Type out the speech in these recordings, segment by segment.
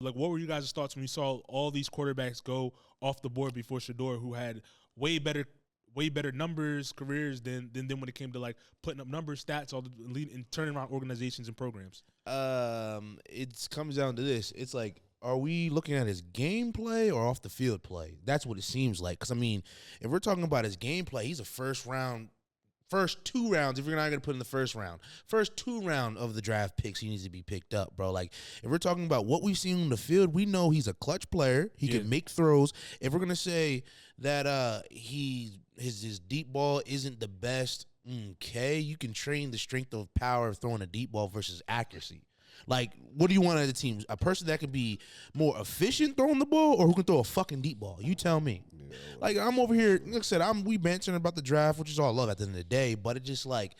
Like, what were you guys' thoughts when you saw all these quarterbacks go off the board before Shedeur, who had way better numbers, careers than when it came to like putting up numbers, stats, all the lead and turning around organizations and programs? It comes down to this. It's like, are we looking at his gameplay or off the field play? That's what it seems like. Because I mean, if we're talking about his gameplay, he's a first 2 rounds, if you're not going to put in the first 2 round of the draft picks, he needs to be picked up, bro. Like, if we're talking about what we've seen on the field, we know he's a clutch player. He can make throws. If we're going to say that his deep ball isn't the best, okay, you can train the strength of power of throwing a deep ball versus accuracy. Like, what do you want out of the team? A person that can be more efficient throwing the ball or who can throw a fucking deep ball? You tell me. Yeah, like, I'm over here, like I said, we mentioning about the draft, which is all love at the end of the day, but it just, like,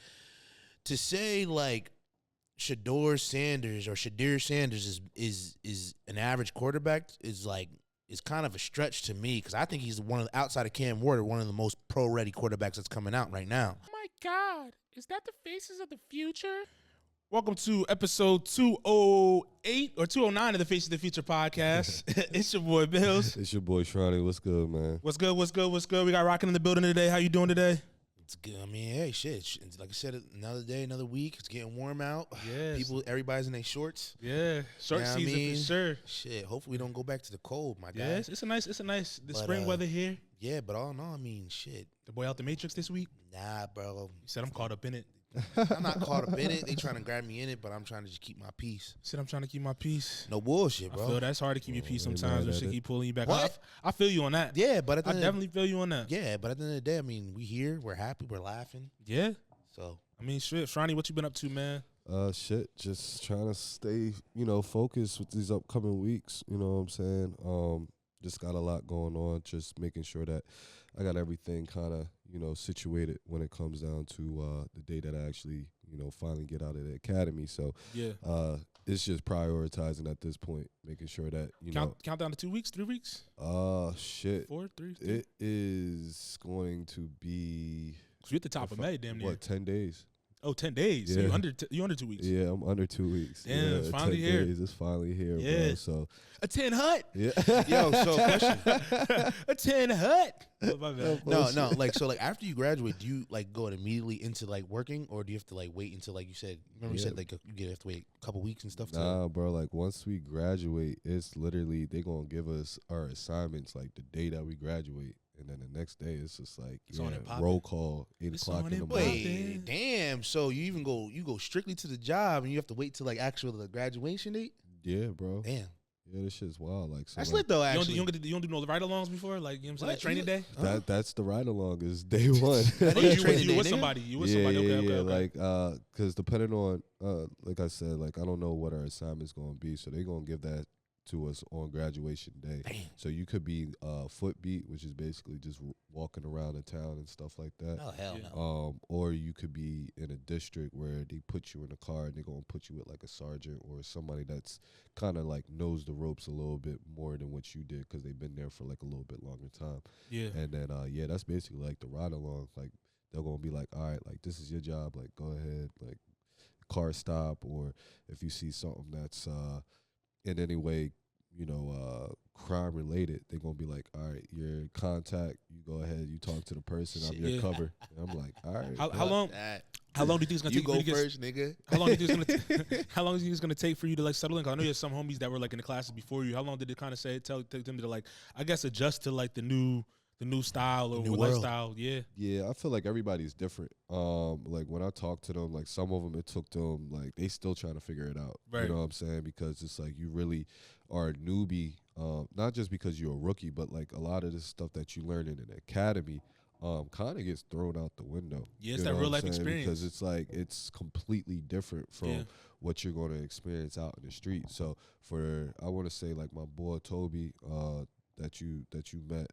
to say, like, Shedeur Sanders is an average quarterback is kind of a stretch to me because I think he's outside of Cam Ward, one of the most pro-ready quarterbacks that's coming out right now. Oh, my God. Is that the faces of the future? Welcome to episode 208 or 209 of the Faces of the Future podcast. It's your boy, Bills. It's your boy, Shronny. What's good, man? What's good? We got Rockin' in the building today. How you doing today? It's good. I mean, hey, shit. Like I said, another day, another week. It's getting warm out. Yes. Everybody's in their shorts. Yeah. Short season for sure. Shit. Hopefully we don't go back to the cold, my guy. Yes, it's a nice spring weather here. Yeah, but all in all, I mean, shit. The boy out the Matrix this week? Nah, bro. You said I'm caught up in it. I'm not caught up in it. They trying to grab me in it, but I'm trying to just keep my peace. Said I'm trying to keep my peace. No bullshit, bro. I feel that's hard to keep your peace sometimes when shit keep pulling you back. What? I feel you on that. Yeah, but I definitely feel you on that. Yeah, but at the end of the day, I mean, we here, we're happy, we're laughing. Yeah. So I mean, shit, Shronny, what you been up to, man? Shit, just trying to stay, focused with these upcoming weeks. You know what I'm saying? Just got a lot going on. Just making sure that I got everything kind of, situated when it comes down to the day that I actually, finally get out of the academy. So yeah, it's just prioritizing at this point, making sure that count down to 2 weeks, 3 weeks. Shit, 4, 3. It is going to be. So you're at the top of May, damn near. What, 10 days? Oh, 10 days. Yeah. So you under 2 weeks. Yeah, I'm under 2 weeks. Damn, yeah, it's finally 10 here. Days, it's finally here, yeah. Bro. So a 10 hut. Yeah. Yo, so question. A 10 hut. Oh, my bad. No. Like after you graduate, do you like go immediately into like working, or do you have to like wait until like you said? Remember you said like you have to wait a couple weeks and stuff. Nah, bro. Like once we graduate, it's literally they gonna give us our assignments like the day that we graduate. And then the next day, it's just like roll call, 8 o'clock in the morning. Wait, damn! So you go strictly to the job, and you have to wait till like the graduation date. Yeah, bro. Damn. Yeah, this shit's wild. Like, so that's like, lit though. Actually, you don't do no ride-alongs before, like you know what I'm saying, like training day. That's the ride along is day one. You with somebody. Okay. Like, cause depending on, like I said, like I don't know what our assignment's gonna be, so they gonna give that to us on graduation day. Damn. So you could be foot beat, which is basically just walking around the town and stuff like that. Oh hell no. Or you could be in a district where they put you in a car and they're gonna put you with like a sergeant or somebody that's kind of like knows the ropes a little bit more than what you did because they've been there for like a little bit longer time. Yeah. And then that's basically like the ride along. Like they're gonna be like, all right, like this is your job. Like go ahead, like car stop, or if you see something that's in any way, crime related, they're gonna be like, all right, your contact, you go ahead, you talk to the person, I'm your cover. And I'm like, all right. How long do you think it's gonna take? You go first, nigga. How long do you think it's gonna take for you to like settle in? Cause I know you have some homies that were like in the classes before you. How long did it kind of take them to like, I guess, adjust to like the new style or lifestyle? Yeah. Yeah, I feel like everybody's different. Like when I talk to them, like some of them, it took them like they still trying to figure it out. Right. You know what I'm saying? Because it's like you really are a newbie, not just because you're a rookie, but like a lot of this stuff that you learn in an academy kind of gets thrown out the window. Yeah, it's that real life experience. Because it's like it's completely different from what you're going to experience out in the street. So I want to say like my boy Toby, that you met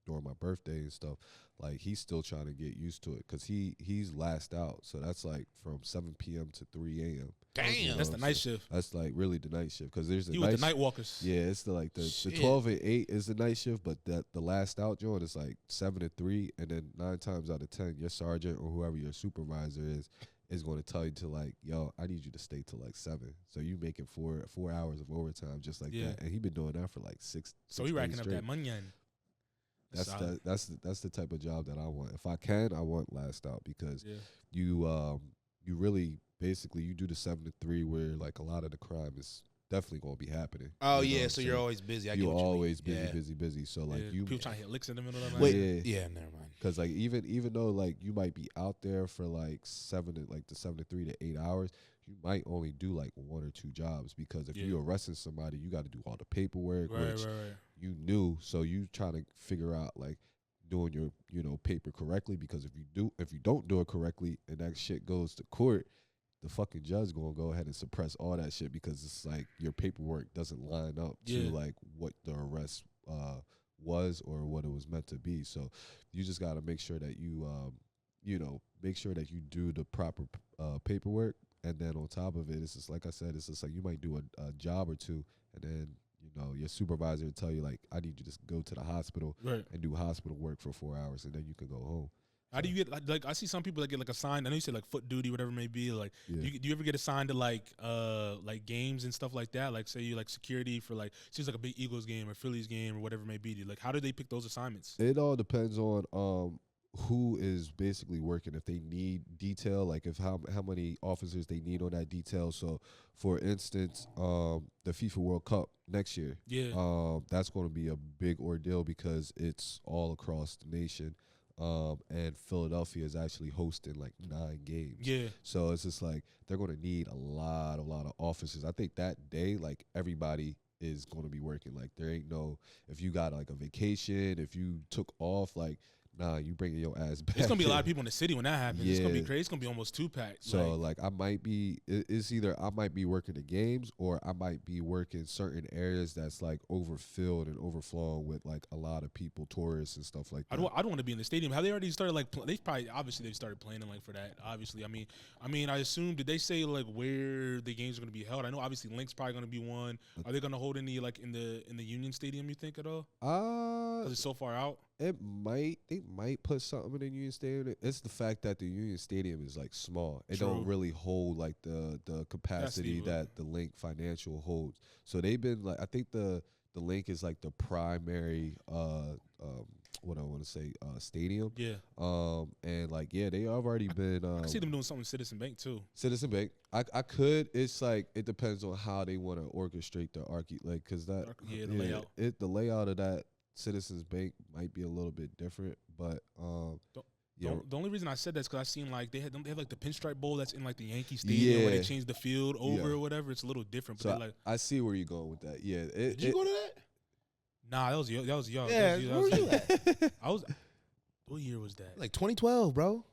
during my birthday and stuff, like he's still trying to get used to it because he's last out. So that's like from 7 p.m. to 3 a.m. Damn, that's the night shift. That's like really the night shift because there's with the night walkers. Yeah, it's the 12 and 8 is the night shift, but the last out joint is like 7 to 3, and then 9 times out of 10, your sergeant or whoever your supervisor is is going to tell you to like, yo, I need you to stay till like 7. So you making 4 hours of overtime just like that. And he been doing that for like 6. So he racking up that money. That's the type of job that I want. If I can, I want last out because you really basically you do the 7 to 3 where like a lot of the crime is definitely gonna be happening. Oh yeah, so you're always busy. You're always busy. So like you people trying to hit licks in the middle of the night. Yeah, never mind. Because like even though like you might be out there for like 7 to 3 to 8 hours, you might only do like 1 or 2 jobs because if you arresting somebody, you got to do all the paperwork, which you knew. So you trying to figure out like doing your paper correctly because if you don't do it correctly and that shit goes to court, the fucking judge gonna go ahead and suppress all that shit because it's like your paperwork doesn't line up to like what the arrest was or what it was meant to be. So you just gotta make sure that you make sure that you do the proper paperwork, and then on top of it, it's just like I said, it's just like you might do a job or 2, and then your supervisor will tell you like, I need you to go to the hospital and do hospital work for 4 hours, and then you can go home. How do you get like I see some people that get like assigned? I know you said like foot duty, whatever it may be. Like, do you ever get assigned to like games and stuff like that? Like, say you like security for like seems like a big Eagles game or Phillies game or whatever it may be. Like, how do they pick those assignments? It all depends on who is basically working. If they need detail, like if how many officers they need on that detail. So, for instance, the FIFA World Cup next year, that's going to be a big ordeal because it's all across the nation. And Philadelphia is actually hosting like 9 games. Yeah. So it's just like they're going to need a lot of officers. I think that day, like everybody is going to be working. Like there ain't no, if you got like a vacation, if you took off, like, nah, you bringing your ass back. It's going to be a lot of people in the city when that happens. Yeah. It's going to be crazy. It's going to be almost 2 packed. So like I might be, it's either I might be working the games or I might be working certain areas that's like overfilled and overflowing with like a lot of people, tourists and stuff like that. I don't want to be in the stadium. Have they already started like, they've started planning like for that, obviously. I mean, I assume, did they say like where the games are going to be held? I know obviously Link's probably going to be one. Are they going to hold any like in the Union Stadium, you think, at all? Because it's so far out. They might put something in the Union Stadium. It's the fact that the Union Stadium is like small. It don't really hold like the capacity that the Link Financial holds. So they've been like, I think the Link is like the primary what I want to say stadium. Yeah. And like they have already been. I can see them doing something with Citizen Bank too. Citizen Bank. I could. It's like it depends on how they want to orchestrate the like because that the layout. The layout of that Citizens Bank might be a little bit different, but the only reason I said that is because I seen like they have like the Pinstripe Bowl that's in like the Yankee Stadium where they changed the field over or whatever. It's a little different. But so like, I see where you're going with that. Yeah, did you go to that? Nah, that was young. Yeah, where were you at? What year was that? Like 2012, bro.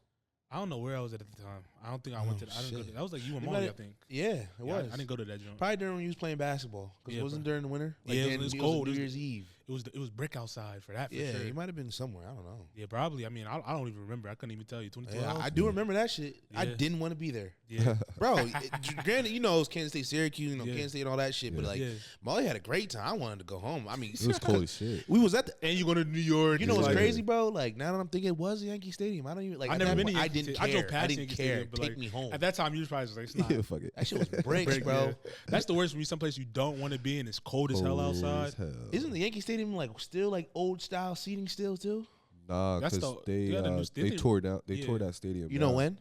I don't know where I was at the time. I don't think I went to. I didn't go to, that was like you and Molly, I think. Yeah, it was. I didn't go to that joint. Probably during when you was playing basketball, because it wasn't during the winter. Like it was cold. New Year's Eve. It was brick outside for that. For sure. You might have been somewhere. I don't know. Yeah, probably. I mean, I don't even remember. I couldn't even tell you. 2012. Yeah, I do remember that shit. Yeah. I didn't want to be there. Yeah, bro. Granted, it was Kansas State, Syracuse, Kansas State, and all that shit. But like, Molly had a great time. I wanted to go home. I mean, it was cold as shit. We was at and you going to New York. You know what's crazy, bro? Like now that I'm thinking, it was Yankee Stadium. I don't even like. I never been to I didn't care. I drove past I didn't care. Take me home. At that time, you was probably just like, fuck it. That shit was bricks, bro. That's the worst when you someplace you don't want to be and it's cold as hell outside. Isn't the Yankee Stadium like still like old style seating still too? Nah, because they tore down. They tore that stadium. You know when?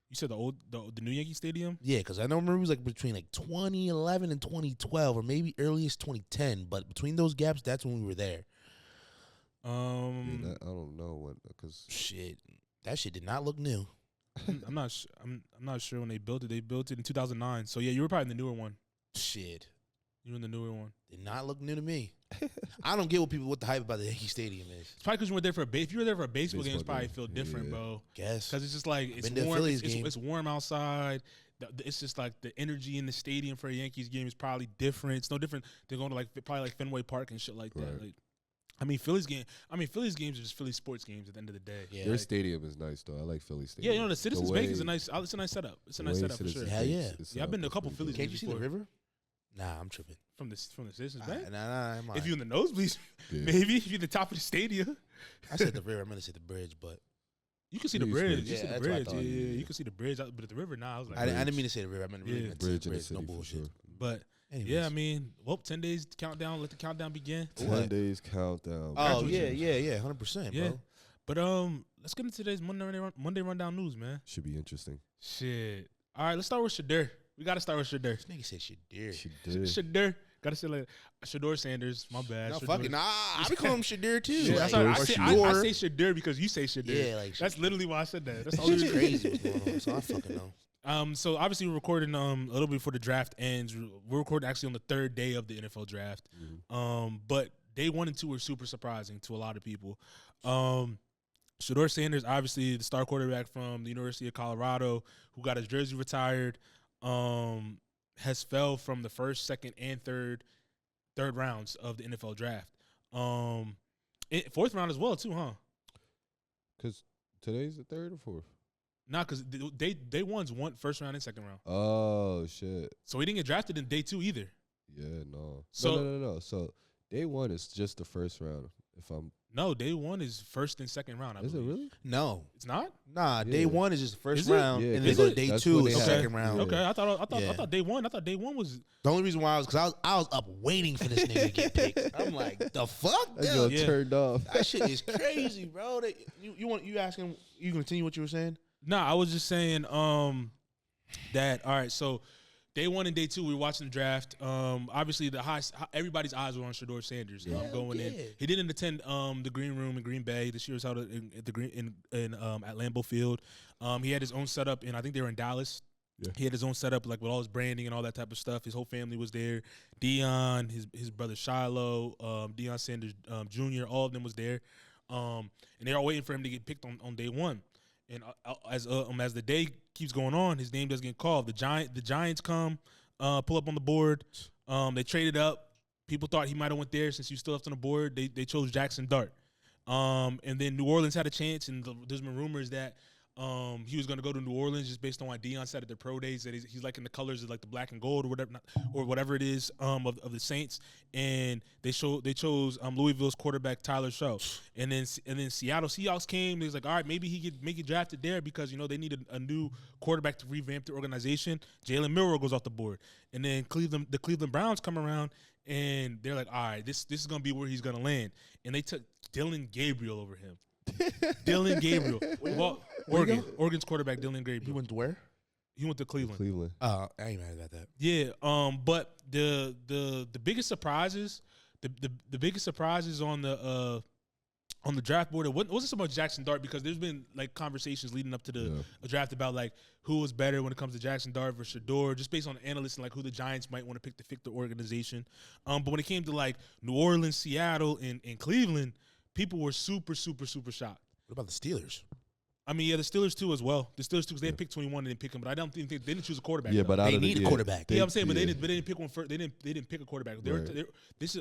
You said the new Yankee Stadium? Yeah, because I know remember it was like between like 2011 and 2012, or maybe earliest 2010. But between those gaps, that's when we were there. I don't know when, because that shit did not look new. I'm not sure when they built it. They built it in 2009. So yeah, you were probably in the newer one. Shit. You were in the newer one. Did not look new to me. I don't get what the hype about the Yankee Stadium is. It's probably because you were there for if you were there for a baseball game, it's probably feel different, bro. Guess. Because it's just like it's warm. It's warm outside. It's just like the energy in the stadium for a Yankees game is probably different. It's no different than going to probably like Fenway Park and shit like that. Like, Phillies games are just Philly sports games at the end of the day. Yeah, their stadium is nice though. I like Philly stadium. Yeah, the Citizens Bank is a nice setup. It's a nice setup for sure. Hell yeah. Yeah, I've been to a couple Phillies games. Can't you see the river? Nah, I'm tripping. From the Citizens Bank? Nah, if you're in the nosebleeds, maybe if you're at the top of the stadium. I said the river. I meant to say the bridge, but You can see the East bridge. Bridge. You Yeah, see the that's what I bridge. thought. Yeah, Yeah. you can see the bridge, but at the river now, I was like, I didn't mean to say the river. I meant Yeah. Bridge in the bridge. city No for bullshit. sure. but Anyways. yeah, I mean, well, 10 days countdown. Let the countdown begin. 10 days countdown. Oh Congratulations. yeah, 100%, Yeah. bro. But let's get into today's Monday rundown news, man. Should be interesting. Shit. All right, let's start with Shedeur. We gotta start with Shedeur. This nigga said Shedeur. She did. Shedeur. Gotta say like Shedeur Sanders. My bad. No, Shedeur. fucking nah. I be calling him Shedeur too. Yeah, like, that's why or I say Shedeur because you say Shedeur. Yeah, like That's literally why I said that. That's the It's only just reason. crazy what's going on. So I fucking know. So obviously we're recording a little bit before the draft ends. We're recording actually on the third day of the NFL draft. But day 1 and 2 were super surprising to a lot of people. Shedeur Sanders, obviously the star quarterback from the University of Colorado, who got his jersey retired, has fell from the first, second, and third rounds of the NFL draft. Fourth round as well too, huh? Because today's the 3rd or 4th? Nah, because day one's first round and second round. Oh, shit. So he didn't get drafted in day 2 either. Yeah, no. So- No. So day 1 is just the first round. If I'm, No, day 1 is first and second round. I is it believe. really? No, It's not. nah. Day Yeah. 1 is just the first Is it? round, Yeah, and then is go it? day That's 2 when is they the have- second round. Yeah. Okay, I thought Yeah. day one. I thought day 1 was. The only reason why I was up waiting for this nigga to get picked. I'm like, the fuck? That's That, Yeah. turned off. that shit is crazy, bro. You asking? You continue what you were saying? Nah, I was just saying that. All right, so day 1 and day 2, we were watching the draft. Obviously, everybody's eyes were on Shedeur Sanders. Going in. yeah. He didn't attend the Green Room in Green Bay. This year was held at the Green at Lambeau Field. He had his own setup, and I think they were in Dallas. Yeah. He had his own setup, like with all his branding and all that type of stuff. His whole family was there. Dion, his brother Shiloh, Deion Sanders Jr., all of them was there. And they're all waiting for him to get picked on day 1. And as the day keeps going on, his name does get called. The Giants come, pull up on the board. They traded up. People thought he might have went there since he was still left on the board. They chose Jackson Dart. And then New Orleans had a chance, and there's been rumors that he was going to go to New Orleans just based on what Deion said at their pro days, that he's liking the colors of like the black and gold or whatever it is of the Saints. And they chose Louisville's quarterback Tyler Show. And then Seattle Seahawks came. They was like, all right, maybe he could make it drafted there because they needed a new quarterback to revamp the organization. Jalen Milroe goes off the board, and then the Cleveland Browns come around. And they're like, all right, this is going to be where he's going to land. And they took Dylan Gabriel over him. Dylan Gabriel. Well, Oregon's quarterback, Dylan Gabriel. He went to where? He went to Cleveland. Cleveland. I ain't mad about that. Yeah. But the biggest surprises, the biggest surprises on the draft board, it wasn't so much Jackson Dart because there's been like conversations leading up to the draft about like who was better when it comes to Jackson Dart versus Shedeur, just based on analysts and like who the Giants might want to pick to fit the organization. But when it came to like New Orleans, Seattle, and Cleveland, people were super, super, super shocked. What about the Steelers? I mean, yeah, the Steelers too as well. The Steelers too, because they had picked 21 and didn't pick him, but I don't think they didn't choose a quarterback. Yeah, though. but out They of the, need a quarterback. Yeah, I'm saying, but they didn't pick one first. They didn't pick a quarterback. Right.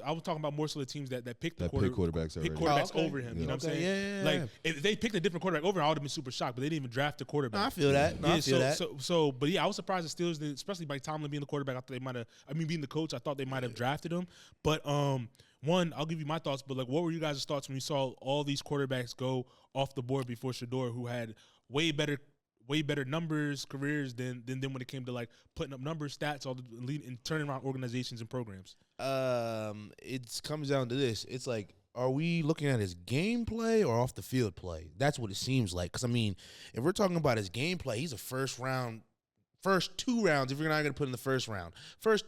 I was talking about more so the teams that picked that pick quarterbacks already. quarterbacks Oh, okay. over him. Yeah. You know what I'm Okay, saying? yeah. Like if they picked a different quarterback over him, I would have been super shocked. But they didn't even draft a quarterback. No, I feel that. No, I feel that. But yeah, I was surprised the Steelers, especially by Tomlin being the quarterback. I thought they might have. I mean, being the coach, I thought they might have drafted him. But one, I'll give you my thoughts. But like, what were you guys' thoughts when you saw all these quarterbacks go off the board before Shedeur, who had way better numbers, careers than when it came to like putting up numbers, stats, all the lead and turning around organizations and programs? It comes down to this. It's like, are we looking at his gameplay or off the field play? That's what it seems like. Because I mean, if we're talking about his gameplay, he's a first 2 rounds, if you're not going to put in the first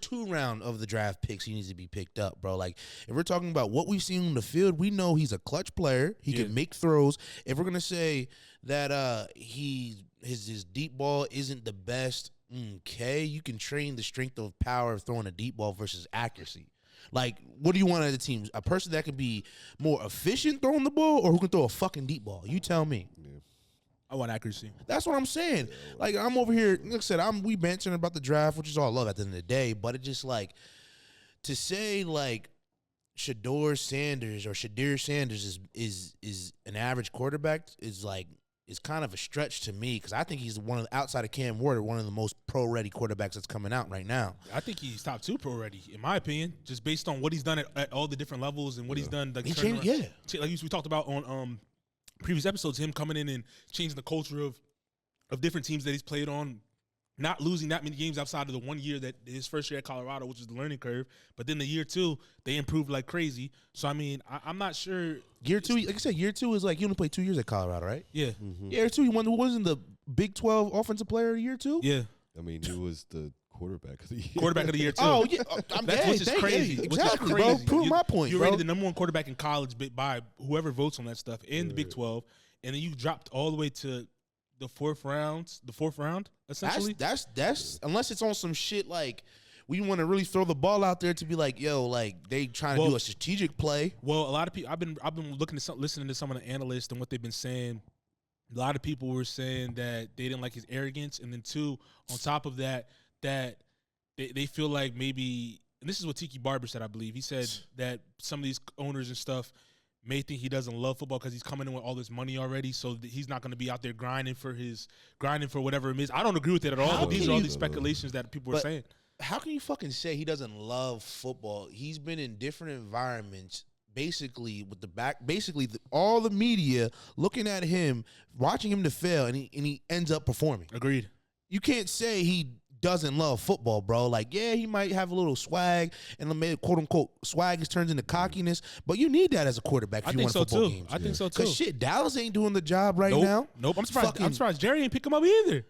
2 round of the draft picks, he needs to be picked up, bro. Like, if we're talking about what we've seen on the field, we know he's a clutch player. He can make throws. If we're going to say that his deep ball isn't the best, okay, you can train the strength of power of throwing a deep ball versus accuracy. Like, what do you want out of the team? A person that can be more efficient throwing the ball or who can throw a fucking deep ball? You tell me. I want accuracy. That's what I'm saying. Like, I'm over here, like I said, we benching about the draft, which is all I love at the end of the day, but it just like, to say like Shedeur Sanders is an average quarterback is kind of a stretch to me, because I think he's outside of Cam Ward, one of the most pro-ready quarterbacks that's coming out right now. I think he's top 2 pro ready, in my opinion, just based on what he's done at all the different levels and what he's done. Like, He changed, yeah. Like we talked about on previous episodes, him coming in and changing the culture of different teams that he's played on, not losing that many games outside of the 1 year that his first year at Colorado, which was the learning curve. But then the year 2, they improved like crazy. So, I mean, I'm not sure. Year 2, like I said, year 2 is like, you only played 2 years at Colorado, right? Yeah. Year 2, he wasn't the Big 12 offensive player of the year 2? Yeah. I mean, he was the quarterback of the year. Quarterback of the year, too. Oh, yeah. Which is crazy. Exactly, which is bro. crazy. Prove my point, You're bro. already the number 1 quarterback in college by whoever votes on that stuff in the Big 12. And then you dropped all the way to the fourth round, essentially. That's unless it's on some shit like we want to really throw the ball out there to be like, yo, like they trying to do a strategic play. Well, a lot of people, I've been listening to some of the analysts and what they've been saying. A lot of people were saying that they didn't like his arrogance, and then 2, on top of that they feel like maybe, and this is what Tiki Barber said, I believe. He said that some of these owners and stuff may think he doesn't love football because he's coming in with all this money already, so he's not going to be out there grinding for whatever it is. I don't agree with it at all, but these are all these speculations that people are saying. How can you fucking say he doesn't love football? He's been in different environments, basically with all the media looking at him, watching him to fail, and he ends up performing. Agreed. You can't say he doesn't love football, bro. Like, yeah, he might have a little swag, and maybe quote unquote swag is turns into cockiness, but you need that as a quarterback if you want football games. I think so too. Because shit, Dallas ain't doing the job right now. Nope. I'm surprised Jerry ain't pick him up either.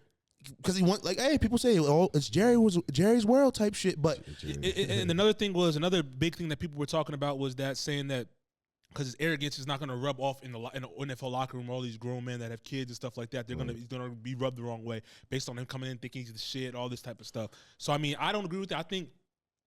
Because he want, like, hey, people say, oh, it's Jerry's world type shit, but and another big thing that people were talking about was that saying that because his arrogance is not going to rub off in the NFL locker room. All these grown men that have kids and stuff like that, he's going to be rubbed the wrong way based on him coming in thinking he's the shit, all this type of stuff. So I mean, I don't agree with that. I think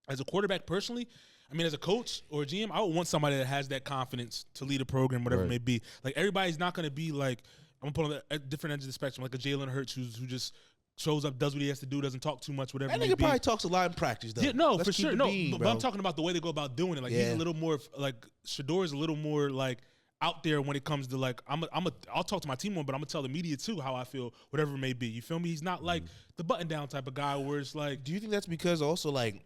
as a quarterback personally, I mean, as a coach or a GM, I would want somebody that has that confidence to lead a program, whatever it may be. Like, everybody's not going to be like, I'm going to put on a different end of the spectrum, like a Jalen Hurts who just shows up, does what he has to do, doesn't talk too much, whatever. That nigga probably talks a lot in practice, though. Yeah, no, Let's for sure. keep it No, being, but I'm talking about the way they go about doing it. Like, he's a little more, like, Shedeur is a little more, like, out there when it comes to, like, I'll talk to my team on, but I'm going to tell the media, too, how I feel, whatever it may be. You feel me? He's not, like, the button-down type of guy where it's like. Do you think that's because also, like,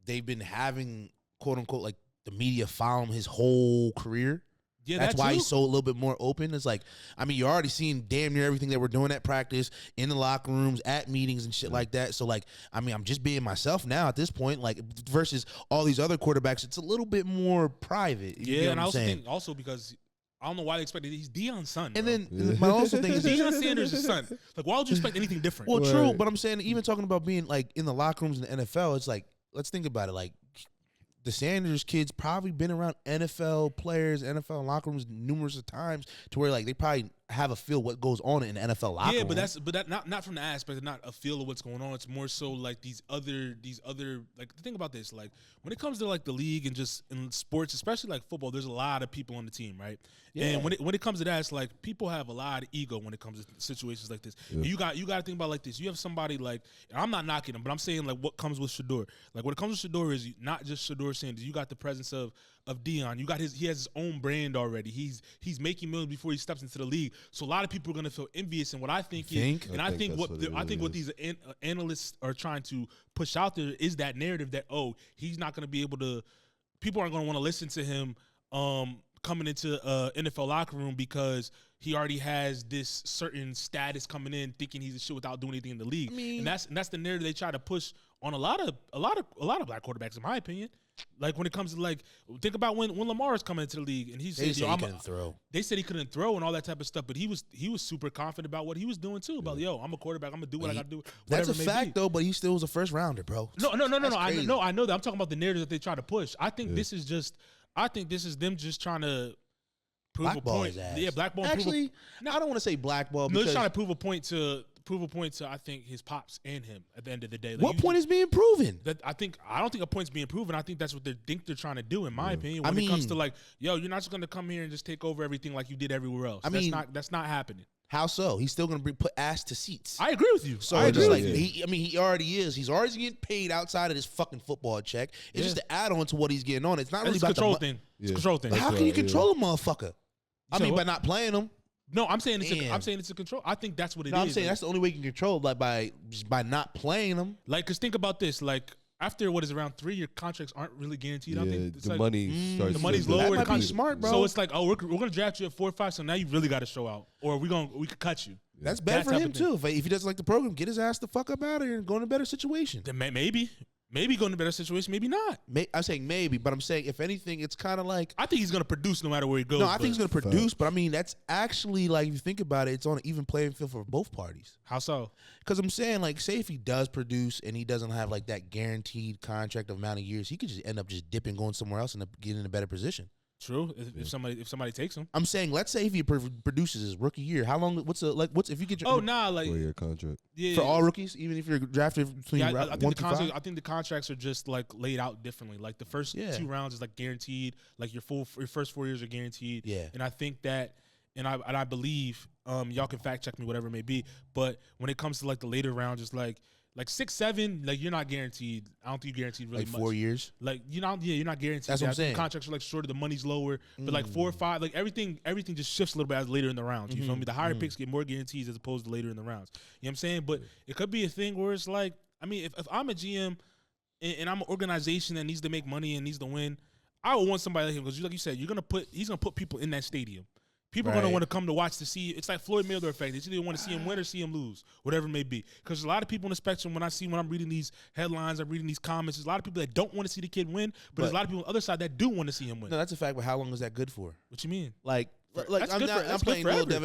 they've been having, quote-unquote, like, the media follow him his whole career? Yeah, that's why he's so a little bit more open. It's like, I mean, you're already seeing damn near everything that we're doing at practice, in the locker rooms, at meetings and shit like that. So, like, I mean, I'm just being myself now at this point, like, versus all these other quarterbacks. It's a little bit more private. Yeah, and I also think because I don't know why they expected he's Deion's son. And then my also thing is Deion Sanders' son. Like, why would you expect anything different? Well, true, but I'm saying even talking about being like in the locker rooms in the NFL, it's like, let's think about it. Like, the Sanders kids probably been around NFL players, NFL locker rooms numerous of times to where like they probably have a feel what goes on in the NFL locker room. Yeah, but that not from the aspect of not a feel of what's going on. It's more so like these other like think about this. Like when it comes to like the league and just in sports, especially like football, there's a lot of people on the team, right? Yeah. And when it comes to that, it's like people have a lot of ego when it comes to situations like this. Yeah. And you got to think about it like this. You have somebody like, and I'm not knocking him, but I'm saying like what comes with Shedeur. Like what it comes with Shedeur is not just Shedeur Sanders. You got the presence of Deion. You got he has his own brand already. He's making millions before he steps into the league. So a lot of people are gonna feel envious. And what I think I think what these analysts are trying to push out there is that narrative that he's not gonna be able to. People aren't gonna want to listen to him coming into NFL locker room because he already has this certain status coming in, thinking he's a shit without doing anything in the league. I mean, and that's the narrative they try to push on a lot of black quarterbacks, in my opinion. Like when it comes to like, think about when Lamar is coming into the league and he said, he couldn't throw. They said he couldn't throw and all that type of stuff, but he was super confident about what he was doing too. About I'm a quarterback, I'm gonna do what I gotta do. That's a fact though, but he still was a first rounder, bro. No. I know that. I'm talking about the narrative that they try to push. I think this is them just trying to prove a point. Yeah, blackball. Actually, I don't want to say blackball. No, they're trying to prove a point to I think his pops and him at the end of the day. Like, what point is being proven? I don't think a point's being proven. I think that's what they think they're trying to do, in my opinion. When it comes to like, you're not just gonna come here and just take over everything like you did everywhere else. That's not happening. How so? He's still gonna put ass to seats. I agree with you. So I agree with you. He already is. He's already getting paid outside of this fucking football check. It's just to add on to what he's getting on. It's not really about control thing. It's a control thing. How can you control a motherfucker? By not playing him. No, I'm saying it's a control. I think that's what it is. I'm saying that's the only way you can control, like by not playing them. Like, cause think about this. Like, after what is around 3 year contracts aren't really guaranteed. I Yeah, think it's the like, money starts. the money's to- lower. That might be the smart, bro. So it's like, oh, we're gonna draft you at 4 or 5. So now you really got to show out, or we could cut you. That's bad That for type him of thing. too. If he doesn't like the program, get his ass the fuck up out of here and go in a better situation. Then maybe go in a better situation, maybe not. I'm saying maybe, but I'm saying if anything, it's kind of like I think he's gonna produce no matter where he goes. no. I think he's but going to produce, but I mean that's actually like if you think about it, it's on an even playing field for both parties. how so? Because I'm saying like, say if he does produce and he doesn't have like that guaranteed contract of amount of years, he could just end up just dipping, going somewhere else, and getting in a better position. True. If somebody takes him. I'm saying, let's say if he produces his rookie year, how long? What's if you get your Like 4-year contract. yeah for all rookies, even if you're drafted between Yeah, I round think 1 the through contracts. 5? I think the contracts are just like laid out differently. Like the first 2 rounds is like guaranteed. Like your first 4 years are guaranteed. Yeah. And I think that, and I believe, y'all can fact check me, whatever it may be. But when it comes to like the later rounds, it's like 6, 7, like you're not guaranteed. I don't think you're guaranteed really Like much. 4 years. Like you're not guaranteed. That's what I'm saying. The contracts are like shorter, the money's lower. But like 4 or 5, like everything just shifts a little bit as later in the rounds. You feel me? The higher picks get more guarantees as opposed to later in the rounds. You know what I'm saying? But it could be a thing where it's like, I mean, if I'm a GM and I'm an organization that needs to make money and needs to win, I would want somebody like him because, like you said, he's gonna put people in that stadium. People are going to want to come to watch to see. It's like Floyd Mayweather effect. They either want to see him win or see him lose, whatever it may be. Because a lot of people on the spectrum, when I'm reading these headlines, I'm reading these comments, there's a lot of people that don't want to see the kid win, but there's a lot of people on the other side that do want to see him win. No, that's a fact. But how long is that good for? What you mean? Like That's I'm good not. for- I'm that's playing good devil's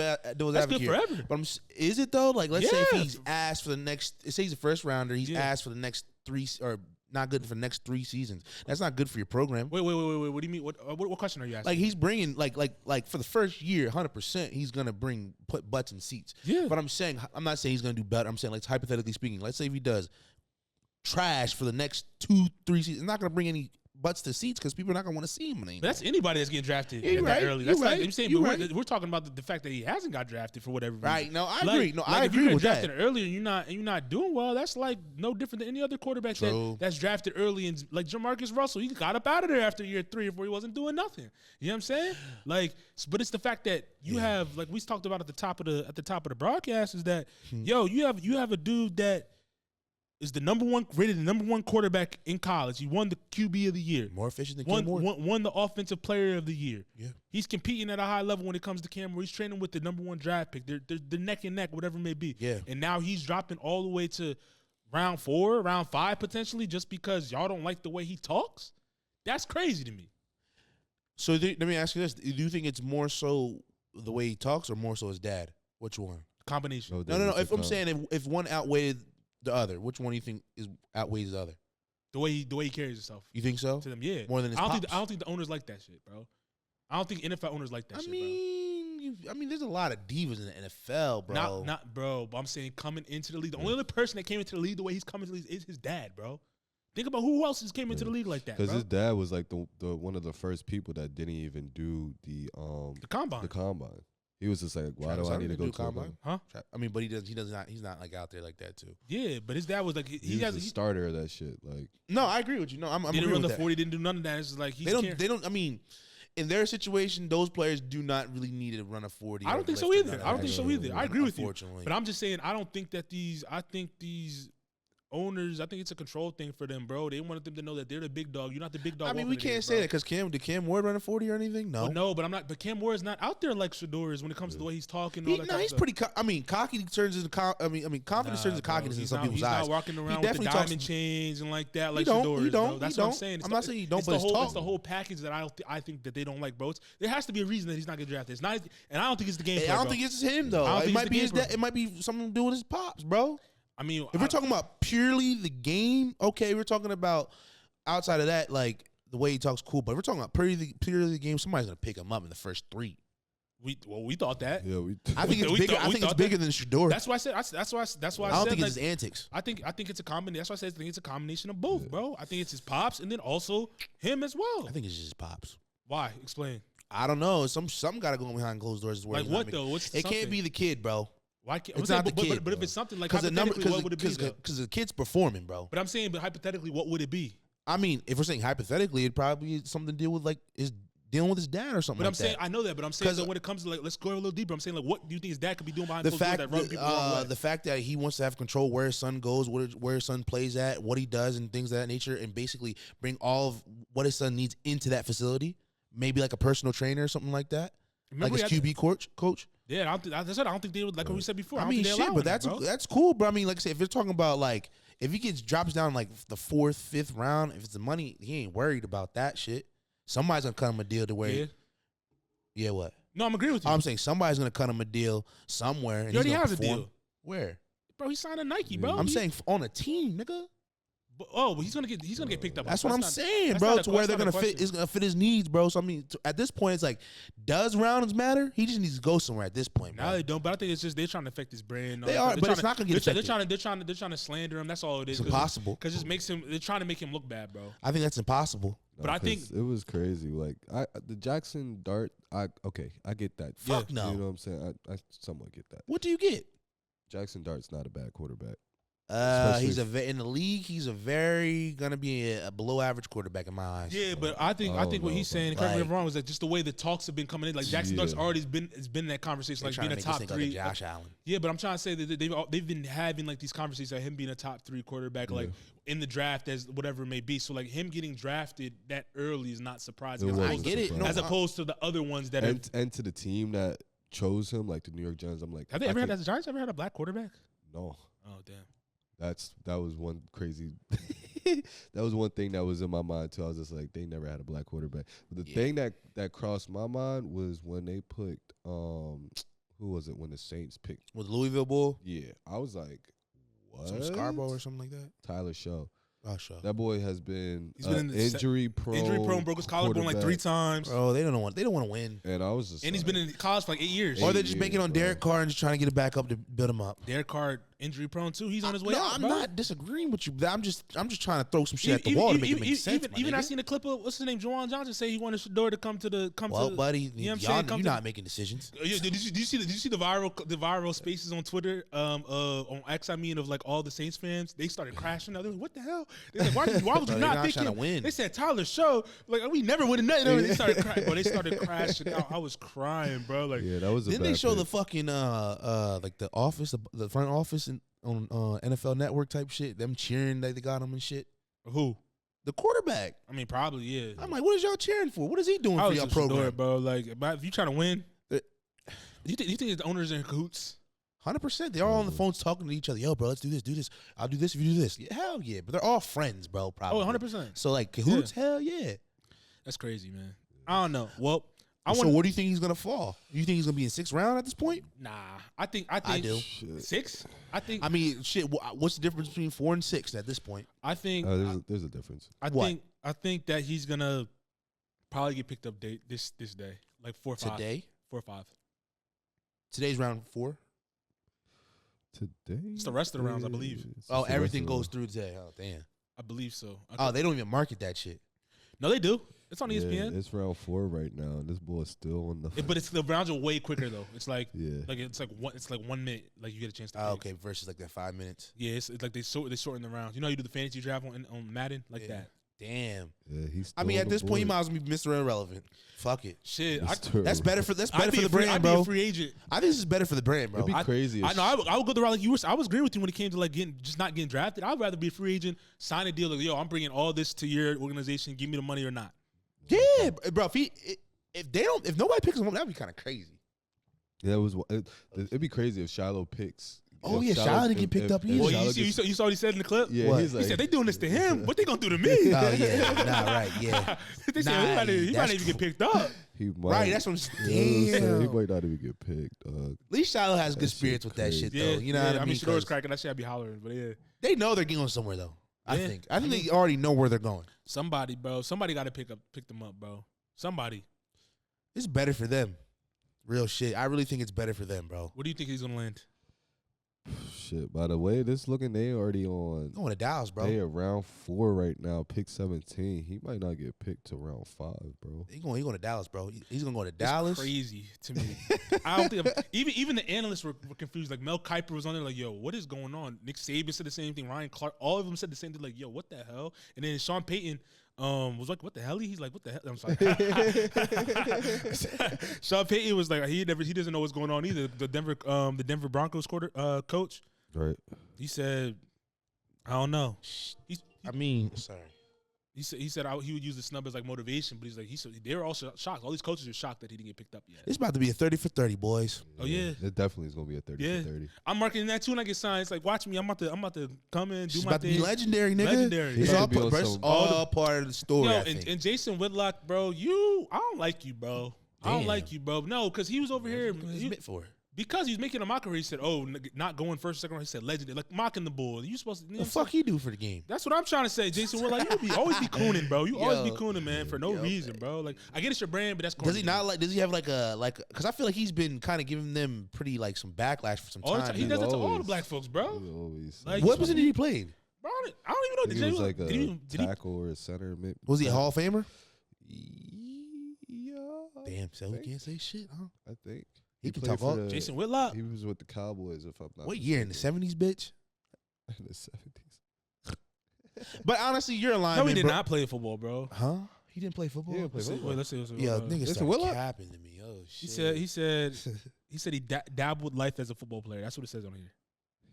That's advocate good here. forever. But is it though? Like, let's say if Yeah. he's asked for the next. Say he's a first rounder. He's asked for the next 3 or not good for the next 3 seasons. That's not good for your program. Wait. What do you mean? What question are you asking? Like he's bringing like for the first year, 100%, he's gonna put butts in seats. Yeah. But I'm not saying he's gonna do better. I'm saying, like, hypothetically speaking, let's say if he does trash for the next 2-3 seasons, it's not gonna bring any butts to seats because people are not gonna want to see him anymore. But that's anybody that's getting drafted You're that right. early. You're That's like right. I'm saying, You're but right. we're talking about the fact that he hasn't got drafted for whatever reason. Right? No, I Like- agree. No, like I if you agree get with drafted that. early and you're not doing well, that's like no different than any other quarterback True. that's drafted early. And like Jamarcus Russell, he got up out of there after year 3 or 4. He wasn't doing nothing. You know what I'm saying? Like, but it's the fact that you have, like we talked about at the top of the broadcast, is that yo, you have a dude that is rated the number one quarterback in college. He won the QB of the year. More efficient than Cam Moore. Won the offensive player of the year. Yeah. He's competing at a high level when it comes to Cam Moore. He's training with the number 1 draft pick. They're neck and neck, whatever it may be. Yeah. And now he's dropping all the way to round 4, round 5 potentially, just because y'all don't like the way he talks. That's crazy to me. So let me ask you this: do you think it's more so the way he talks, or more so his dad? Which one? Combination. No. If I'm saying if one outweighed the other, which one do you think outweighs the other? The way he carries himself You think so? to them, yeah. More than his I pops? don't think the owners like that shit, bro. I don't think NFL owners like that shit, bro. I mean, there's a lot of divas in the NFL, bro. Not bro, but I'm saying coming into the league. The only other person that came into the league the way he's coming to the league is his dad, bro. Think about who else has came into the league like that, Because bro. his dad was like the one of the first people that didn't even do the combine. The combine. He was just like, why Travis do I Hunter need to didn't go do to a combine? Huh? I mean, but he's not like out there like that too. Yeah, but his dad was like He was the starter of that shit. Like, No, I agree with you. No, I'm didn't agreeing run with the that. 40, didn't do none of that. It's just like They don't. I mean, in their situation, those players do not really need to run a 40. I or don't think less so than either. that. I don't think so either. I agree with you. Unfortunately. But I'm just saying, I think these owners, I think it's a control thing for them, bro. They wanted them to know that they're the big dog. You're not the big dog. I mean, we can't say that because did Cam Ward run a 40 or anything? No. Well, no, but I'm not. But Cam Moore is not out there like Shedeur is when it comes to the way he's talking. And all that type of He's stuff. pretty. Cocky turns into. Confidence turns into cockiness in some people's he's eyes. Not walking He around with the definitely diamond talks- chains and like that, like don't, Shedeur he is, bro. don't, That's he what I'm don't. saying. I'm not saying he don't, it's but the his whole, talk. it's the whole package that I think that they don't like, bro. There has to be a reason that he's not getting drafted. It's not, and I don't think it's the game. I don't think it's him though. I don't It think might it's be the his game, dad. It might be something to do with his pops, bro. I mean, If we're talking about purely the game, okay, we're talking about outside of that, like the way he talks, cool. But if we're talking about purely the game, somebody's gonna pick him up in the first 3. we thought that. yeah, we. I think it's We bigger. thought- I we think it's thought bigger than Shedeur. That's why I said. That's why. I don't think it's his antics. I think it's a combination. That's why I said I think it's a combination of both, bro. I think it's his pops and then also him as well. I think it's just his pops. Why? Explain. I don't know. Something got to go on behind closed doors. Like what though? What's It can't be the kid, bro. Why can't? It's I'm not saying, the kid, but if it's something like Because the number, hypothetically, what would it be? though? because the kid's performing, bro. But I'm saying, but hypothetically, what would it be? I mean, if we're saying hypothetically, it'd probably be something to do with like dealing with his dad or something. But like I'm saying that. I know that, but I'm saying that when it comes to like, let's go a little deeper. I'm saying like, what do you think his dad could be doing behind the closed doors fact that rub people the wrong way? the fact that he wants to have control where his son goes, where his son plays at, what he does, and things of that nature, and basically bring all of what his son needs into that facility. Maybe like a personal trainer or something like that. Remember like his QB coach. Yeah, I don't think they would, like what we said before. I don't mean, think they shit, allow but him, that's cool, bro. I mean, like I said, if you're talking about like if he drops down like the 4th, 5th round, if it's the money, he ain't worried about that shit. Somebody's gonna cut him a deal to where, yeah, what? No, I'm agreeing with you. I'm saying somebody's gonna cut him a deal somewhere. And He already he's gonna has a perform. deal. Where? Bro, he signed a Nike, bro. I'm saying on a team, nigga. But he's gonna get picked up. That's what I'm saying, bro. To where they're gonna fit, it's gonna fit his needs, bro. So I mean, at this point, it's like, does rounds matter? He just needs to go somewhere at this point, bro. No, they don't. But I think it's just they're trying to affect his brand. They are, but it's not gonna get affected. They're trying to slander him. That's all it is. It's impossible because it just makes him. They're trying to make him look bad, bro. I think that's impossible. But I think it was crazy. Like the Jackson Dart. I get that. Fuck no. You know what I'm saying? I somewhat get that. What do you get? Jackson Dart's not a bad quarterback. He's in the league. He's gonna be a below average quarterback in my eyes. Yeah, but I think what he's saying, correct me if I'm wrong, is that just the way the talks have been coming in. Like Jackson Dart's already been in that conversation, like being a top 3. Like Josh Allen. Yeah, but I'm trying to say that they've been having like these conversations of him being a top 3 quarterback, like in the draft as whatever it may be. So like him getting drafted that early is not surprising. I get it. As opposed to the other ones that and to the team that chose him, like the New York Giants. I'm like, have they ever had the Giants ever had a black quarterback? No. Oh damn. That was one crazy. That was one thing that was in my mind too. I was just like, they never had a black quarterback. But the thing that crossed my mind was when they picked who was it when the Saints picked with Louisville Bull? Yeah, I was like, what? Some Scarborough or something like that. Tyler Show. Oh, sure. That boy has been injury prone, broke his collarbone like 3 times. Bro, they don't want to win. And I was just, and he's been in college for like 8 years. Or they're just making on Derek Carr and just trying to get it back up to build him up. Derek Carr injury prone too. He's on his way out. I'm bro. not disagreeing with you. I'm just trying to throw some shit at the wall to make it make sense. Even I seen a clip of what's his name, Juwan Johnson, say he wanted Shedeur to come to. Well, buddy, you know what I'm saying? You're not making decisions. Did you see the viral spaces on Twitter, on X? I mean, of like all the Saints fans, they started crashing. They're like, "What the hell?" They're like, "Why would you not pick him?" Win. They said Tyler Show, like we never would have nothing. They started crying. Bro, they started crashing out. I was crying, bro. Like, yeah, that was. Didn't they show the fucking like the office, the front office on NFL Network type shit? Them cheering that they got him and shit. Who? The quarterback. I mean, probably yeah. I'm like, what is y'all cheering for? What is he doing for y'all program, Shedeur, bro? Like, if you trying to win, you think the owners are in cahoots? 100%. They're all on the phones talking to each other. Yo, bro, let's do this. I'll do this if you do this. Yeah, hell yeah. But they're all friends, bro, probably. 100%. So, like, cahoots? Yeah. Hell yeah. That's crazy, man. I don't know. Well, so where do you think he's going to fall? You think he's going to be in 6th round at this point? Nah. I think I do. 6? I mean, shit, what's the difference between 4 and 6 at this point? I think there's a difference. I think that he's going to probably get picked up this day. Like 4 or 5. Today? 4 or 5. Today's round 4? Today? It's the rest of the rounds, I believe. Oh, everything goes through today. Oh, damn. I believe so. They don't even market that shit. No, they do. It's on ESPN. It's round 4 right now, and this boy is still on the. But the rounds are way quicker though. It's like it's like 1 minute. Like you get a chance to. Okay, versus like that 5 minutes. Yeah, it's like they shorten the rounds. You know how you do the fantasy draft on Madden like that. Damn. Yeah, he's. I mean, at this point, you might as well be Mr. Irrelevant. Fuck it. Shit, that's better for the brand, bro. I'd be a free agent. I think this is better for the brand, bro. It'd be crazy. I know. I would go the route like you were. I was agreeing with you when it came to like not getting drafted. I'd rather be a free agent, sign a deal like, yo, I'm bringing all this to your organization. Give me the money or not. Yeah, bro. If nobody picks him up, that'd be kind of crazy. Yeah, it'd be crazy if Shiloh picks. Oh yeah, Shiloh didn't get picked up either. Well, you saw what he said in the clip. Yeah, he said they doing this to him. What they gonna do to me? Oh yeah, right, yeah. They said he might not even get picked up. He might. Right, that's what I'm saying. He might not even get picked. At least Shiloh has good spirits with that shit, though. You know what I mean? Shedeur's cracking. That shit, I'd be hollering, but yeah. They know they're going somewhere though. I think they already know where they're going. Somebody, bro. Somebody got to pick them up, bro. Somebody. It's better for them. Real shit. I really think it's better for them, bro. Where do you think he's gonna land? Shit. By the way this looking, they already on. Going to Dallas, bro. They are round 4 right now. Pick 17. He might not get picked to round 5, bro. He going to Dallas, bro. He's gonna go to Dallas. It's crazy to me. I don't think even the analysts were confused. Like Mel Kiper was on there, like, yo, what is going on? Nick Saban said the same thing. Ryan Clark, all of them said the same thing. Like, yo, what the hell? And then Sean Payton was like, what the hell? He's like, what the hell? I'm sorry. Sean Payton was like, he doesn't know what's going on either. The Denver Broncos coach. Right. He said, I don't know. Sorry. He said he would use the snub as like motivation, but he said they were all shocked. All these coaches are shocked that he didn't get picked up yet. It's about to be a 30 for 30, boys. Oh yeah, it definitely is gonna be a 30 for 30. I'm marking that too when I get signed. It's like, watch me. I'm about to come in, do It's my about thing. to be legendary, nigga. Legendary. It's Yeah. all part of the story. Yo, I think. and Jason Whitlock, bro, I don't like you, bro. I don't Damn. like you, bro. No, because he was over here. What is it for? Because he was making a mockery. He said, "Oh, not going first or second round." He said, "Legendary," like mocking the bull. You supposed to? You know The fuck he do for the game? That's what I'm trying to say, Jason. We're like, you always be cooning, bro. You always be cooning, man, for no reason, bro. Like, I get it's your brand, but that's corny. Does he not like? Does he have like a because I feel like he's been kind of giving them pretty like some backlash for some all the time. time? He does that to all the always- black folks, bro. He always Like, What position did he play? Bro, I don't even know. I think Did he was he- like a did he- tackle or a center. Maybe. Was he a Hall of Famer? Yeah. Damn, so he can't say shit, huh? I think He can played talk for all- the- Jason Whitlock? He was with the Cowboys, if I'm not. What year in the mistaken. '70s, bitch? In the 70s. But honestly, you're a No, lineman. he did bro. not play football, bro. Huh? He didn't play football. He didn't play football. Wait, let's see. Yeah, niggas Jason started Whitlock? capping to me. Oh He shit. said he dabbled with life as a football player. That's what it says on here.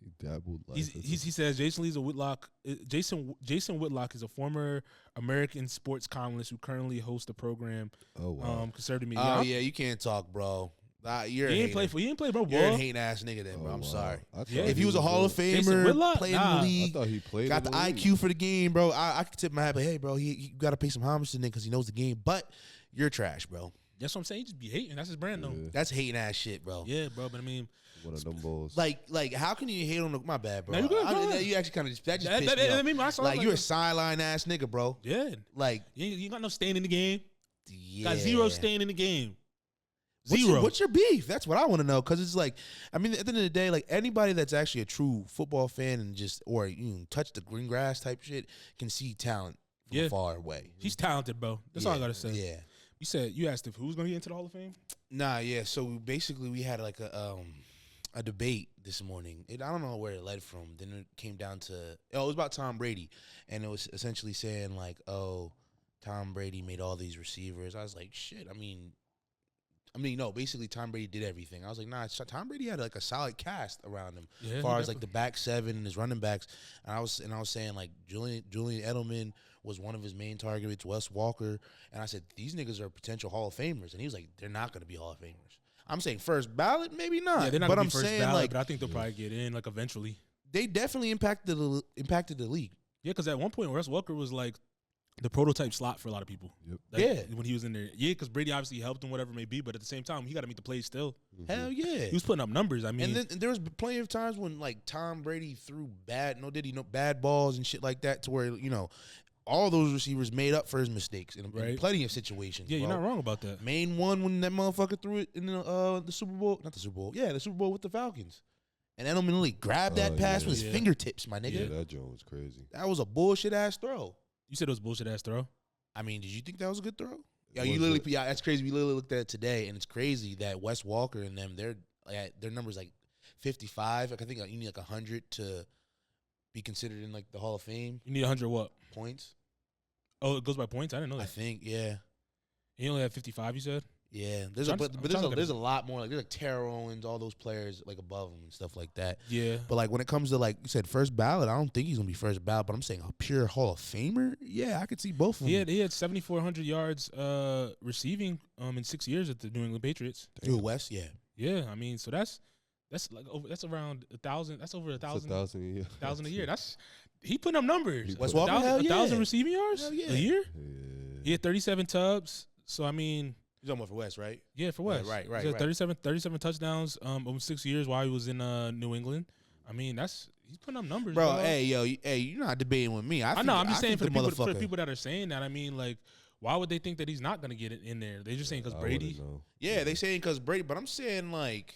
He dabbled. Like He says Jason Lee's a Whitlock. Jason Whitlock is a former American sports columnist who currently hosts the program. Oh wow. Conservative media. Oh yeah, you can't talk, bro. You're He a ain't play hater. He ain't play, bro. You're a Boy. hating ass nigga then, bro. Oh, I'm wow. sorry. I thought Yeah. If he was a Hall of Jason Famer, Whitlock? played in Nah. the I league, thought he played. got in the league. IQ for the game, bro, I could tip my hat, but hey, bro, you got to pay some homage to him because he knows the game. But you're trash, bro. That's what I'm saying. He just be hating. That's his brand, though. Yeah, That's hating ass shit, bro. Yeah, bro. But I mean, one of them balls. Like, how can you hate on the? My bad, bro. No, you good, go ahead. You actually kind of just pissed me that off. mean, I saw Like, you're a sideline ass nigga, bro. yeah. Like, You ain't got no stain in the game. yeah. Got zero stain in the game. What's Zero. what's your beef? That's what I want to know. Because it's like, I mean, at the end of the day, like anybody that's actually a true football fan and just or touch the green grass type shit can see talent from Yeah. far away. He's talented, bro. That's all I gotta say. Yeah. You asked if who's gonna get into the Hall of Fame? Nah, yeah. So basically, we had like a debate this morning. I don't know where it led from. Then it came down to it was about Tom Brady, and it was essentially saying like, oh, Tom Brady made all these receivers. I was like, shit. I mean, no. Basically, Tom Brady did everything. I was like, nah. Tom Brady had like a solid cast around him, Yeah, as far as like the back seven and his running backs. And I was saying like Julian Edelman was one of his main targets. Wes Walker, and I said these niggas are potential Hall of Famers, and he was like, they're not going to be Hall of Famers. I'm saying first ballot, maybe not. Yeah, they're not but gonna I'm be first saying ballot, like but I think they'll probably get in like eventually. they definitely impacted the league. Yeah, because at one point Wes Walker was like the prototype slot for a lot of people. Yep. Like, Yeah. when he was in there. Yeah, because Brady obviously helped him, whatever it may be, but at the same time, he got to meet the plays still. Hell yeah. He was putting up numbers. I mean, And then there was plenty of times when like Tom Brady threw bad balls and shit like that to where all those receivers made up for his mistakes in Right. plenty of situations. yeah, you're bro. not wrong about that. Main one when that motherfucker threw it in the Super Bowl, not the Super Bowl, the Super Bowl with the Falcons, and Edelman literally grabbed that Oh, pass yeah. with his Yeah. fingertips, my nigga. Yeah, that joint was crazy. That was a bullshit ass throw. You said it was bullshit ass throw. I mean, did you think that was a good throw? Yeah, Was you literally. it? Yeah, that's crazy. We literally looked at it today, and it's crazy that Wes Walker and them, their numbers like 55. Like I think you need like 100 to be considered in like the Hall of Fame You need 100 what? points. Oh, it goes by points? I didn't know I that. think, yeah. He only had 55, you said? Yeah, there's I'm but trying there's to a, look at there's it. a lot more. Like there's like Terrell Owens, all those players like above him and stuff like that. Yeah. But like when it comes to like you said first ballot, I don't think he's gonna be first ballot. But I'm saying a pure Hall of Famer. Yeah, I could see both of them. He had 7,400 yards receiving in 6 years at the New England Patriots. Dude, West, yeah. Yeah, I mean, so that's like that's around 1,000. That's over It's 1,000 1,000 a year. That's he putting up numbers. Wes put- Walker, hell yeah. 1,000 receiving yards Hell yeah. a year. Yeah. He had 37 tubs. So I mean, He's almost for West, right? yeah, for Right, West, right, He right. had 37 touchdowns over 6 years while he was in New England. I mean, he's putting up numbers, Bro, dog. hey, you're not debating with me. I know. I'm just saying think for the the motherfucker. people that are saying that. I mean, like, why would they think that he's not gonna get it in there? They're just saying because I Brady. wouldn't know. Yeah, they saying because Brady, but I'm saying like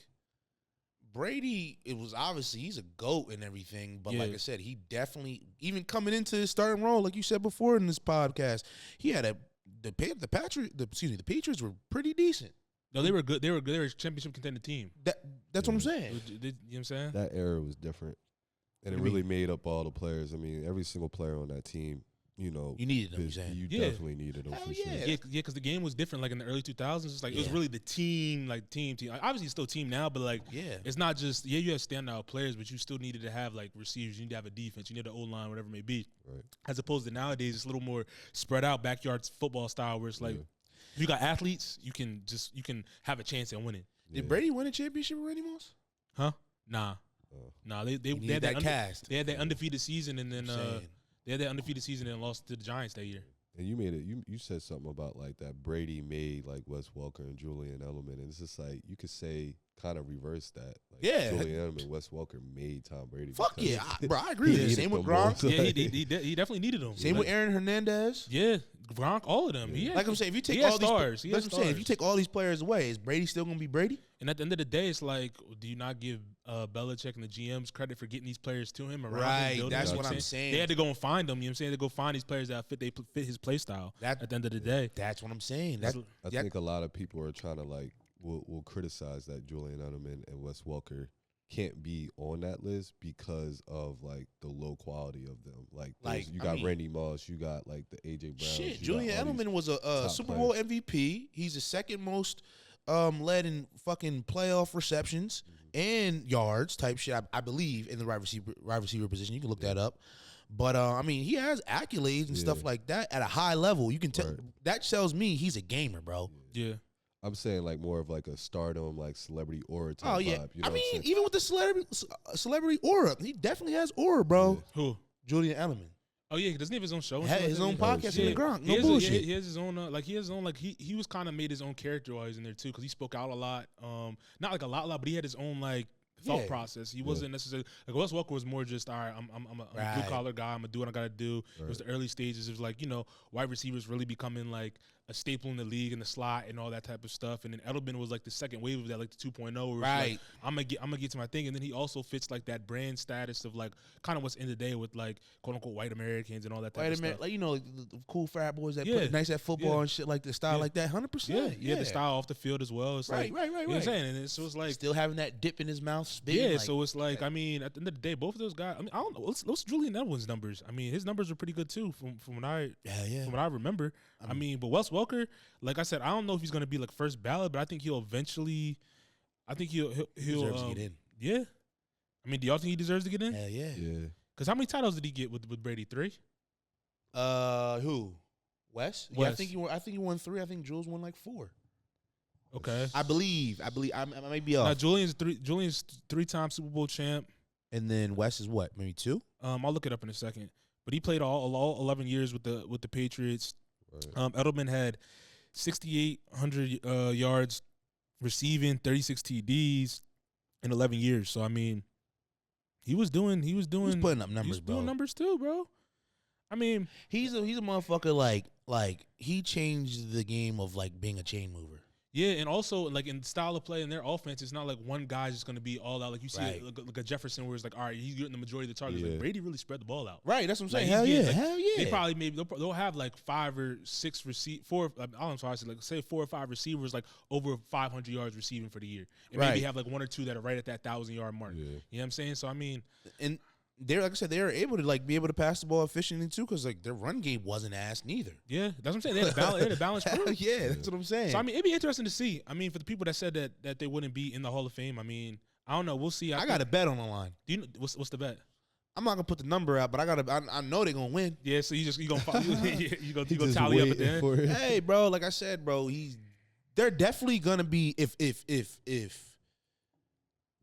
Brady. It was obviously he's a GOAT and everything, but like Yeah. I said, he definitely even coming into his starting role, like you said before in this podcast, he had the Patriots were pretty decent. No, they were good. They were good. They were a championship contender team. That's what I'm saying. You know what I'm saying? That era was different, and What it do you really made up all the players. I mean, every single player on that team you know, You needed them, you're saying? you Yeah. definitely needed them Hell for sure. yeah. Yeah, because the game was different. Like in the early 2000s, it's like it was Yeah. really the team. Like, Like, obviously, it's still team now, but like Yeah. it's not just you have standout players, but you still needed to have like receivers. You need to have a defense. You need an O line, whatever it may be. Right. As opposed to nowadays, it's a little more spread out backyard football style, where it's like if you got athletes, you can have a chance at winning. Did Brady win a championship with Randy Moss? Huh? Nah. Nah, they He had needed that cast. They had that undefeated season, and then I'm saying. they had that undefeated season and lost to the Giants that year. And you made it. You said something about like that Brady made like Wes Welker and Julian Edelman, and it's just like you could say kind of reverse that. Like, Yeah. Julian Edelman, Wes Welker made Tom Brady. Fuck because yeah, bro. I agree with you. needed Same with them Gronk. both. Yeah, he definitely needed them. Same with Aaron Hernandez. Yeah, Gronk, all of them. Yeah. Yeah. Like I'm saying, if you take He has all these, stars. He like has I'm saying, if you stars. take all these players away, is Brady still gonna be Brady? And at the end of the day, it's like, do you not give Belichick and the GMs credit for getting these players to him? Around him, Right, building that's them, what you know I'm saying. They had to go and find them. You know what I'm saying? They had to go find these players that fit his play style. That- At the end of the day, That's what I'm saying. That's That, what- I think a lot of people are trying to like will criticize that Julian Edelman and Wes Welker can't be on that list because of like the low quality of them. Like you I got mean- Randy Moss, you got like the AJ Brown. shit, Julian Edelman was a top Super Bowl players. MVP. He's the second most led in fucking playoff receptions and yards type shit. I believe in the wide receiver position. You can look that up. But I mean, he has accolades and stuff Yeah. like that at a high level. You can tell Right. that tells me he's a gamer, bro. yeah. I'm saying like more of like a stardom, like celebrity aura type Oh yeah, vibe. You know I what I'm mean, saying? even with the celebrity aura, he definitely has aura, bro. Yeah. Who? Julian Edelman. Oh yeah, doesn't he have his own show? and Had shit like his that? own Oh, podcast shit. in the Gronk. He No has bullshit. he has his own he has his own he was kind of made his own character while he was in there too, because he spoke out a lot. Not like a lot, but he had his own like thought Yeah. process. He wasn't necessarily like Wes Welker was more just all right. I'm a Right. blue collar guy. I'm gonna do what I gotta do. It was Right. the early stages. It was like wide receivers really becoming like a staple in the league in the slot and all that type of stuff. And then Edelman was like the second wave of that, like the 2.0. Where it's Right. like, I'm gonna get to my thing. And then he also fits like that brand status of like kind of what's in the day with like quote unquote white Americans and all that type Wait of a minute, stuff. like the cool frat boys that Yeah. play nice at football Yeah. and shit like the style Yeah. like that, 100%. Yeah, the style off the field as well. It's Right, like, right, You know what I'm right. saying? And so it's like, Still having that dip in his mouth, spitting. yeah. like, So it's like, I mean, at the end of the day, both of those guys. I mean, I don't know. What's Julian Edelman's numbers? I mean, his numbers are pretty good too, from what I yeah. from what I remember. I mean, but Wes Welker, like I said, I don't know if he's gonna be like first ballot, but I think he'll eventually. I think he'll Deserves to get in. Yeah. I mean, do y'all think he deserves to get in? Hell yeah. Yeah. Because how many titles did he get with Brady? 3? Who? Wes? Yeah, I Wes. think he won 3. I think Jules won like 4. Okay. I believe. I might be Now off. Julian's 3-time Super Bowl champ. And then Wes is what? Maybe 2? I'll look it up in a second. But he played all 11 years with the Patriots. Right. Edelman had 6,800 yards receiving, 36 TDs in 11 years. So I mean, he was doing He's putting up numbers, bro. doing numbers too, bro. I mean, He's a motherfucker like he changed the game of like being a chain mover. yeah, and also like in style of play in their offense, it's not like one guy's just gonna be all out. Like you see, Right. like a Jefferson, where it's like, all right, he's getting the majority of the targets. Yeah. Like Brady really spread the ball out. Right, that's what I'm Like, saying. he's Hell getting, yeah, like, hell yeah. They probably they'll have like 5 or 6 4. I don't know, so I said like say 4 or 5 receivers like over 500 yards receiving for the year, and Right. maybe have like 1 or 2 that are right at that 1,000-yard mark. Yeah. You know what I'm saying? So I mean, And they're like I said, they were able to like be able to pass the ball efficiently too, because like their run game wasn't ass neither. yeah, that's what I'm saying. They had a balanced Hell crew. yeah, that's what I'm saying. So I mean, it'd be interesting to see. I mean, for the people that said that they wouldn't be in the Hall of Fame, I mean, I don't know. We'll see. I got a bet on the line. Do you know what's the bet? I'm not gonna put the number out, but I know they're gonna win. Yeah, so you gonna follow, you gonna Just tally up at the waiting end. for it. Hey, bro, like I said, bro, they're definitely gonna be if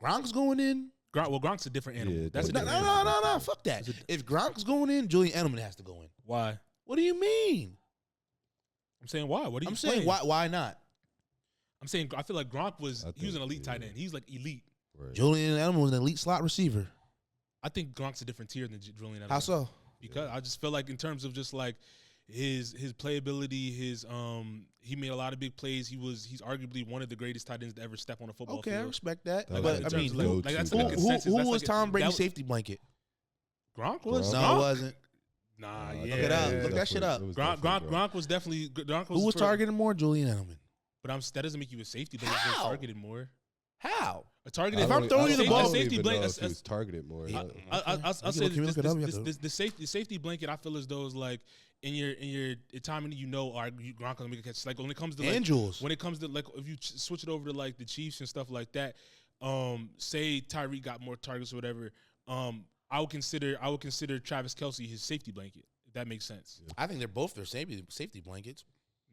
Gronk's going in. Gronk's a different animal. Yeah, That's a No, different no, animal. no, fuck that. If Gronk's going in, Julian Edelman has to go in. Why? What do you mean? I'm saying why? What are you I'm saying explaining? why not? I'm saying I feel like Gronk was I he was an think, elite tight yeah. end. He's like elite. Right. Julian Edelman was an elite slot receiver. I think Gronk's a different tier than Julian Edelman. How so? Because I just feel like in terms of just like his playability, he made a lot of big plays. He's arguably one of the greatest tight ends to ever step on a football Okay, I field. respect that. That But was I mean, the who, go-to that's guy. like a consensus. who That's was like Tom Brady's that- safety blanket? Gronk was. No, Gronk? it wasn't. Nah, Nah, yeah. Look it up. was Look that shit up. definitely- it was Gronk, definitely Gronk was definitely Gronk Who was for- targeting more? Julian Edelman. But that doesn't make you a safety. But he was How? targeted more. How? A targeted. If I'm throwing you the I ball- don't safety even blanket. know if he was targeted more. I'll say Can we look it up? We have to- the safety blanket. I feel as though is like in your time, and all right, Gronk gonna make a catch. Like when it comes to And Jules. when it comes to like if you switch it over to like the Chiefs and stuff like that, say Tyreek got more targets or whatever, I would consider Travis Kelce his safety blanket. If that makes sense. I think they're both their safety blankets.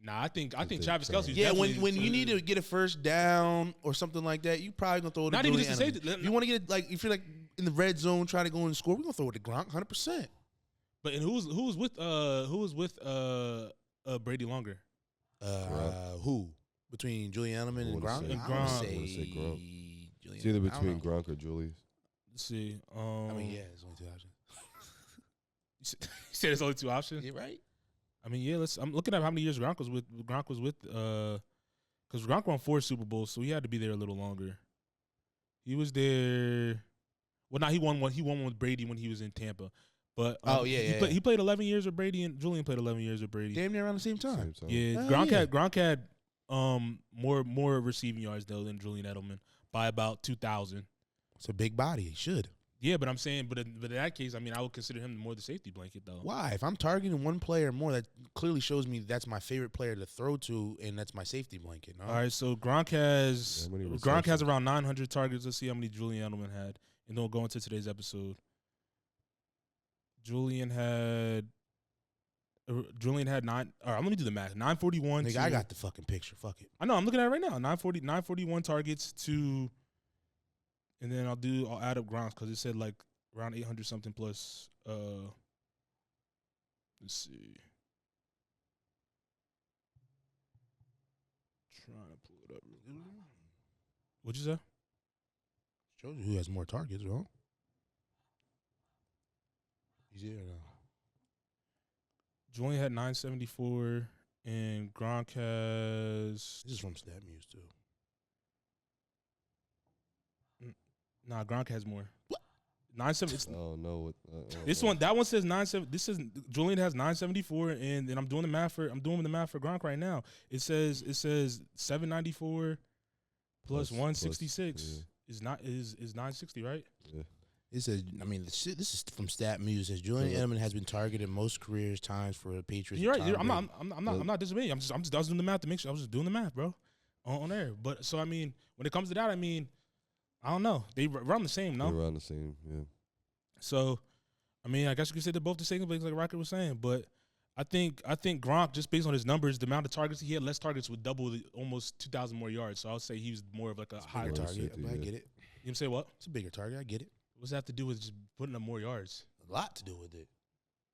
Nah, I think Travis Kelce. Yeah, when you need to get a first down or something like that, you probably gonna throw it. Not even just to safety. If you want to get if you're like in the red zone, try to go and score, we're gonna throw it to Gronk, 100%. But and who was with Brady longer? Who between Julian Edelman and Gronk? And I would Gronk. say Gronk. Julian. It's either I don't between know. Gronk or Julius. Let's see. I mean, yeah, there's only two options. You said there's only two options. Yeah, right. I mean, yeah. I'm looking at how many years Gronk was with. Because Gronk won 4 Super Bowls, so he had to be there a little longer. He was there. Well, he won one. He won one with Brady when he was in Tampa. But he played 11 years with Brady, and Julian played 11 years with Brady. Damn near around the same time. Yeah, Hell Gronk had more receiving yards though than Julian Edelman by about 2,000. It's a big body. He should. Yeah, but I'm saying, but in that case, I mean, I would consider him more the safety blanket though. Why? If I'm targeting one player more, that clearly shows me that's my favorite player to throw to, and that's my safety blanket. No? All right, so Gronk has Yeah, how many receptions? around 900 targets. Let's see how many Julian Edelman had, and then we'll go into today's episode. Julian had 9. All right, let me do the math. 941. Nigga, I got the fucking picture. Fuck it. I know. I'm looking at it right now. 941 targets to, and then I'll add up Gronk's because it said like around 800 something plus. Let's see. Trying to pull it up. What'd you say? Shows you who has more targets, bro. He's here now. Julian had 974, and Gronk has. This is from StatMuse too. Nah, Gronk has more. What? 970. Oh no! That one says 97. This is Julian has 974, and I'm doing the math for Gronk right now. It says 794 plus 166 is 960, right? Yeah. It says, I mean, this is from StatMuse. It says Julian Edelman has been targeted most careers times for the Patriots. You're right. I'm not disagreeing. I was doing the math to make sure. I was just doing the math, bro, on there. But so I mean, when it comes to that, I mean, I don't know. They run the same, no? They run the same, yeah. So, I mean, I guess you could say they're both the same, like Rocket was saying. But I think Gronk, just based on his numbers, the amount of targets he had, less targets would double almost 2,000 more yards. So I would say he was more of like a higher target. Yeah. I get it. You say what? It's a bigger target. I get it. What's that have to do with just putting up more yards? A lot to do with it.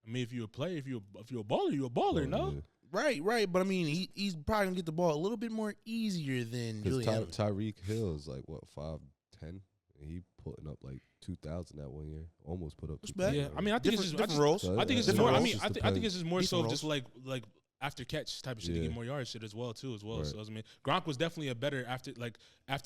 I mean, if you're a player, if you're a baller, you're a baller, no? Yeah. Right. But I mean, he's probably gonna get the ball a little bit more easier than Julian. Tyreek Hill is like what 5'10", and he putting up like 2,000 that 1 year. Almost put up. Yeah, I mean, I think it's just different roles. I think it's just more. I mean, I think it's just more so roles. just like after catch type of shit to get more yards shit as well. Right. So I mean, Gronk was definitely a better after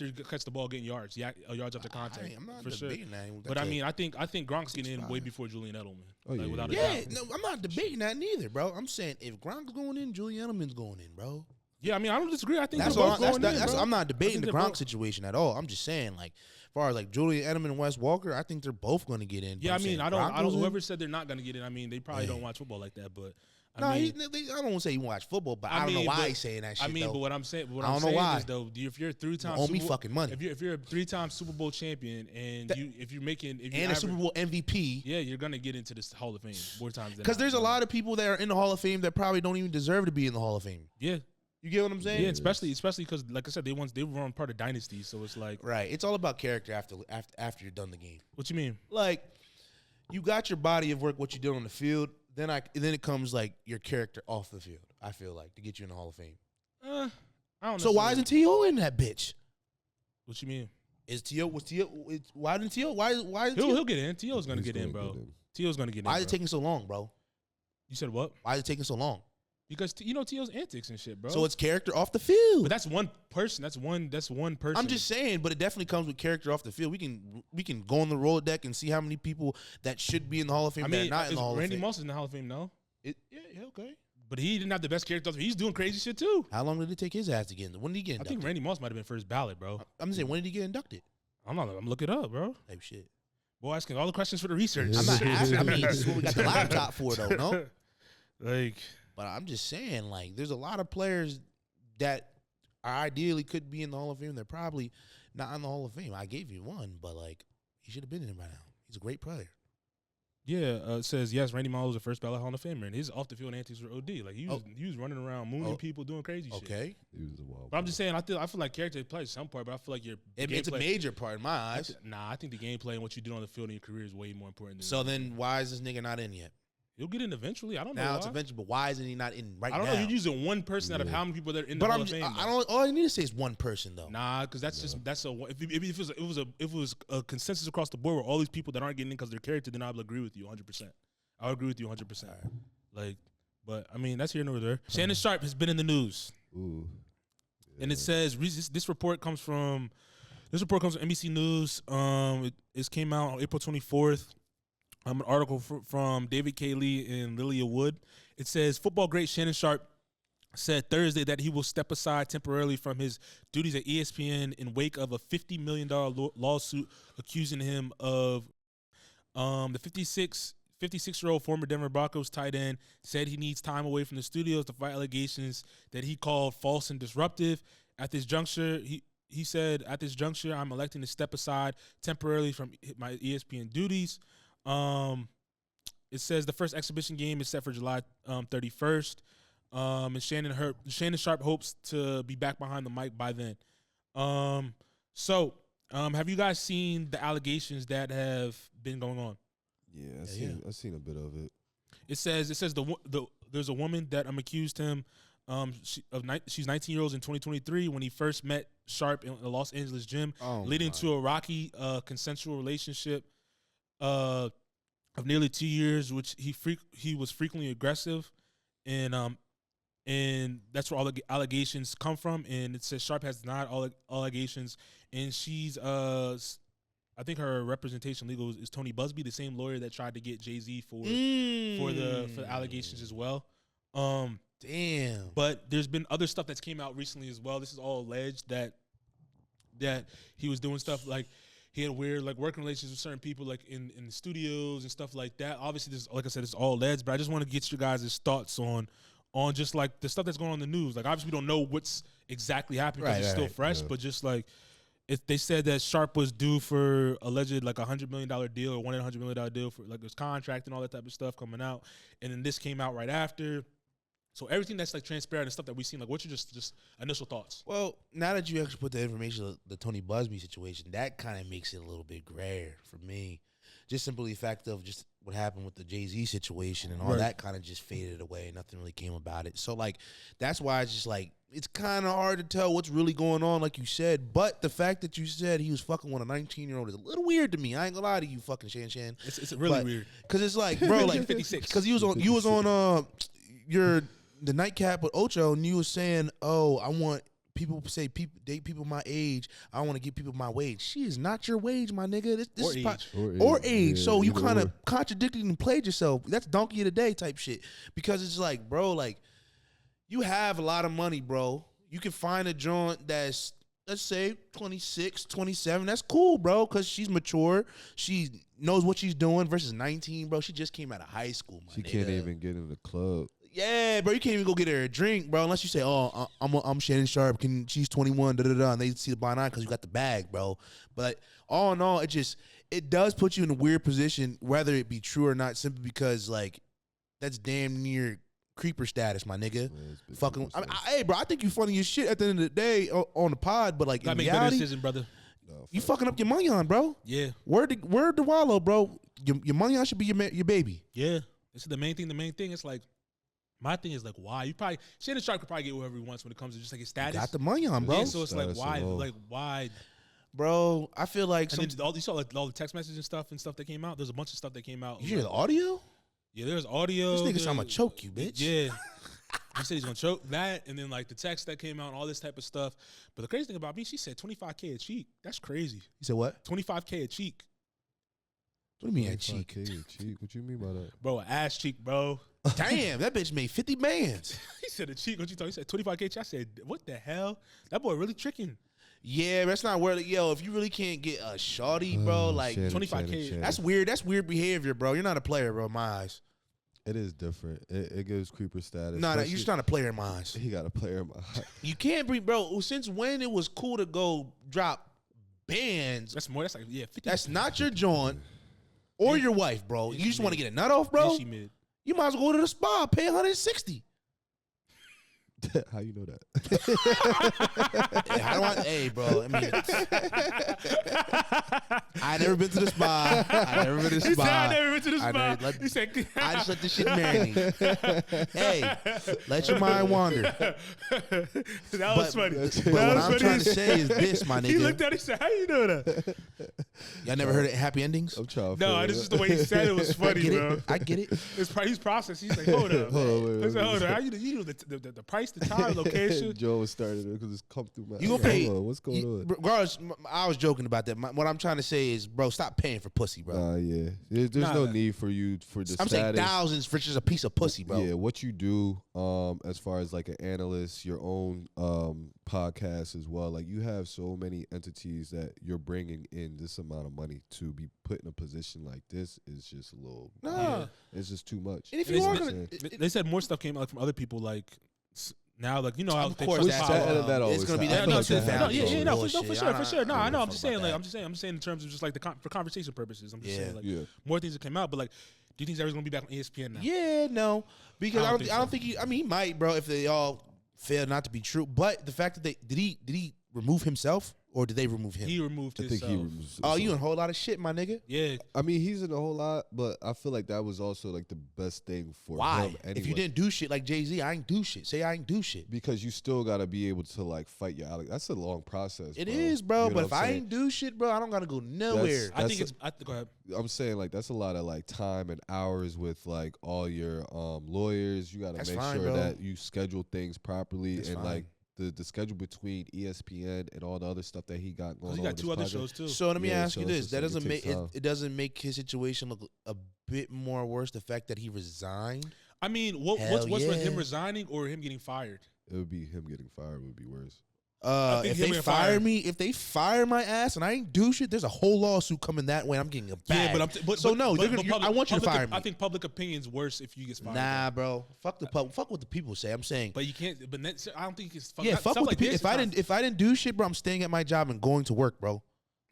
he catch the ball getting yards, yards after contact. I'm not for sure. debating that. But I mean, I think Gronk's getting in way before Julian Edelman. Oh, yeah. Without a Yeah, doubt. no, I'm not debating that neither, bro. I'm saying if Gronk's going in, Julian Edelman's going in, bro. Yeah, I mean, I don't disagree. I think That's they're all. both going in, bro. I'm not debating the they're Gronk both- situation at all. I'm just saying, like, as far as like Julian Edelman and Wes Walker, I think they're both going to get in. Yeah, But I mean, saying I Gronk don't. goes in? Whoever said they're not going to get in, I mean, they probably don't watch football like that. But I No, mean, I don't want to say he watch football, but I don't know why he's saying that shit. I mean, though. but what I'm saying, I don't know why. is though, if you're a 3-time, owe me fucking money. If you're a 3-time Super Bowl champion and if you're and a Super Bowl MVP. yeah, you're gonna get into this Hall of Fame more times than Because there's a lot of people that are in the Hall of Fame that probably don't even deserve to be in the Hall of Fame. Yeah, You get what I'm saying? yeah, especially because, like I said, they were on part of dynasty, so it's like, Right. It's all about character after you're done the game. what you mean? Like, you got your body of work, what you did on the field. Then it comes like your character off the field. I feel like to get you in the Hall of Fame. I don't. So why isn't T.O. in that bitch? What you mean? Why didn't T.O. Why is He'll get in. T.O.'s gonna He's get in, gonna bro. get in. T.O.'s gonna get in. Why is it bro. taking so long, bro? You said what? Why is it taking so long? Because T.O.'s antics and shit, bro. So it's character off the field. but that's one person. That's one person. I'm just saying, but it definitely comes with character off the field. We can go on the Rolodex and see how many people that should be in the Hall of Fame I that mean, are not in the Hall of Randy Fame. Moss is in the Hall of Fame, no? Yeah, okay. But he didn't have the best character. He's doing crazy shit too. How long did it take his ass to get in? When did he get I inducted? think Randy Moss might have been first ballot, bro. I'm saying, when did he get inducted? I'm looking it up, bro. Type shit. Boy, asking all the questions for the research. I'm not asking. I mean, this is what we got the laptop for, though, no? Like, But I'm just saying, like, there's a lot of players that ideally could be in the Hall of Fame. They're probably not in the Hall of Fame. I gave you one, but, like, he should have been in it by now. He's a great player. yeah, it says, yes, Randy Moss was the first ballot Hall of Famer, and his off-the-field antics were OD. Like, he was running around, mooning people, doing crazy shit. Okay. He was a wild. But I'm just saying, I feel like character plays some part, but I feel like It's a major part in my eyes. I think the gameplay and what you did on the field in your career is way more important. So then why is this nigga not in yet? He'll get in eventually. I don't know. Now why. it's eventually, but why isn't he not in right now? I don't know. You're using one person out of how many people that are in the Hall of Fame. I don't. All I need to say is one person though. Nah, because that's a. If it was a consensus across the board where all these people that aren't getting in because their character, then I would agree with you 100%. I would agree with you 100%. Like, but I mean that's here nor there. Shannon Sharpe has been in the news. Ooh. Yeah. And it says this report comes from NBC News. It came out on April 24th. An article from David K. Lee and Lilia Wood. It says football great Shannon Sharpe said Thursday that he will step aside temporarily from his duties at ESPN in wake of a $50 million lawsuit accusing him of the 56-year-old former Denver Broncos tight end said he needs time away from the studios to fight allegations that he called false and disruptive. At this juncture, he said, at this juncture, I'm electing to step aside temporarily from my ESPN duties. It says the first exhibition game is set for July 31st. And Shannon Sharpe hopes to be back behind the mic by then. Have you guys seen the allegations that have been going on? Yeah, I've seen a bit of it. It says there's a woman that accused him. She's 19 years old in 2023 when he first met Sharpe in the Los Angeles gym, leading to a rocky consensual relationship of nearly 2 years, which he was frequently aggressive, and that's where all the allegations come from. And it says Sharpe has denied all allegations, and she's I think her representation legal is Tony Busby, the same lawyer that tried to get Jay-Z for the allegations as well. Damn. But there's been other stuff that's came out recently as well. This is all alleged that he was doing stuff like he had weird like working relations with certain people like in the studios and stuff like that. Obviously, this, like I said, it's all alleged, but I just want to get you guys' thoughts on just like the stuff that's going on in the news. Like obviously we don't know what's exactly happening because it's still fresh, but just like if they said that Sharpe was due for alleged like $100 million deal or $100 million deal for like his contract and all that type of stuff coming out, and then this came out right after. So everything that's like transparent and stuff that we've seen, like what's your just initial thoughts? Well, now that you actually put the information, the Tony Busby situation, that kind of makes it a little bit grayer for me. Just simply the fact of just what happened with the Jay-Z situation and all that kind of just faded away. Nothing really came about it. So, like, that's why it's just like, it's kind of hard to tell what's really going on, like you said. But the fact that you said he was fucking with a 19-year-old is a little weird to me. I ain't gonna lie to you, fucking Shan. It's really weird. Because it's like, bro, like, 56. Because you was on the nightcap with Ocho, and you was saying, "Oh, I want people to say date people my age. I want to give people my wage." She is not your wage, my nigga. This is age. Yeah, so you kind of contradicted and played yourself. That's donkey of the day type shit. Because it's like, bro, like you have a lot of money, bro. You can find a joint that's, let's say 26, 27. That's cool, bro, because she's mature. She knows what she's doing versus 19, bro. She just came out of high school, my nigga. Can't even get in the club. Yeah, bro, you can't even go get her a drink, bro, unless you say, "Oh, I'm Shannon Sharpe. She's 21, and they see the blind eye because you got the bag, bro." But all in all, it does put you in a weird position, whether it be true or not, simply because like that's damn near creeper status, my nigga. Yeah, fucking, hey, bro, I think you funny as shit at the end of the day on the pod, but like in reality, better decision, brother. No, you fucking up your money on, bro. Yeah, word to Wallow, bro. Your money on should be your baby. Yeah, this is the main thing. The main thing is like. My thing is like, why? Shannon Sharpe could probably get whoever he wants when it comes to just like his status. Got the money on, bro. Yeah, so it's like, why? Like, why? Bro, I feel like you saw like all the text messages and stuff that came out. There's a bunch of stuff that came out. You hear the audio? Yeah, there's audio. This nigga said I'm gonna choke you, bitch. Yeah. He said he's gonna choke that, and then like the text that came out and all this type of stuff. But the crazy thing about me, she said $25K a cheek. That's crazy. You said what? $25K a cheek. What do you mean a cheek? Cheek? What you mean by that? Bro, an ass cheek, bro. Damn, that bitch made 50 bands. He said a cheek. What you talking? He said $25K cheek. I said, what the hell? That boy really tricking. Yeah, that's not where. Yo, if you really can't get a shawty, bro, like $25K. That's weird. That's weird behavior, bro. You're not a player, bro. In my eyes. It is different. It gives creeper status. No, you're just not a player in my eyes. He got a player in my eyes. You can't bring, bro. Since when it was cool to go drop bands? That's more. That's like 50. That's not your joint or your wife, bro. You just want to get a nut off, bro. She mid. You might as well go to the spa, pay $160. How you know that? How do I? Hey, bro. I mean, I never been to the spa. I never been to the He spa. said, I never went to the I spa. never- He said, I just let this shit marinate. Hey, let your mind wander. that was funny. But That what was I'm funny. trying to say is this, my nigga. He looked at it, he said, how you know that? Y'all never heard of happy endings? I'm trying. No, this is the way he said it was I funny, get bro. it. I get it. He's processed. He's like, hold up. Hold on, wait, I said, wait, hold wait. on. How you know the price, the time, location? Joe was starting because it's come through my. You gonna pay? Hold on, what's going on? Regardless, I was joking about that. What I'm trying to say is, bro, stop paying for pussy, bro. Yeah. There's no need for you for the I'm saying status. thousands for just a piece of pussy, bro. Yeah, what you do, as far as like an analyst, your own podcast as well. Like you have so many entities that you're bringing in this amount of money to be put in a position like this is just a little. Nah. It's just too much. And if And you are it's- gonna, They said more stuff came out from other people, like now, like, you know how Of they course, trust that's power. that always it's gonna be happens. that. Yeah, I no, feel like yeah, that no, happens. for sure. No, I know. I'm just saying, like, that. I'm just saying in terms of just like for conversation purposes. I'm just Yeah. saying, like, Yeah. more things that came out, but like, do you think Zara's gonna be back on ESPN now? Yeah, no, because I don't I don't think he. I mean, he might, bro, if they all fail not to be true. But the fact that did he remove himself or did they remove him? He removed I think himself. he removes. Oh, you in himself. a whole lot of shit, my nigga. Yeah, I mean, he's in a whole lot, but I feel like that was also like the best thing for Why? him. Anyway. If you didn't do shit like Jay-Z, I ain't do shit. Say I ain't do shit. Because you still gotta be able to like fight your Alex. That's a long process. It bro. is, bro. You know but what if I'm I saying? ain't do shit, bro, I don't gotta go nowhere. I think That's it's. Go ahead. I'm saying like that's a lot of like time and hours with like all your lawyers. You gotta That's make fine, sure bro. that you schedule things properly That's and fine. like the schedule between ESPN and all the other stuff that he got going on. He got with two his other project. shows too. So let me Yeah, ask so you it's this: just that like it doesn't make takes time. it doesn't make his situation look a bit more worse. The fact that he resigned. I mean, Hell what's worse, yeah. him resigning or him getting fired? It would be him getting fired would be worse. think If him they getting fire fired- me, if they fire my ass and I ain't do shit, there's a whole lawsuit coming that way. And I'm getting a bag. Yeah, but so no, they're gonna, public- I want you to public- fire me. I think public opinion's worse if you get fired. Nah, bro. Fuck the pub. Fuck what the people say. I'm saying. But you can't. But I don't think it's. Yeah, fuck stuff what like the people. this If I is didn't, if I didn't do shit, bro, I'm staying at my job and going to work, bro.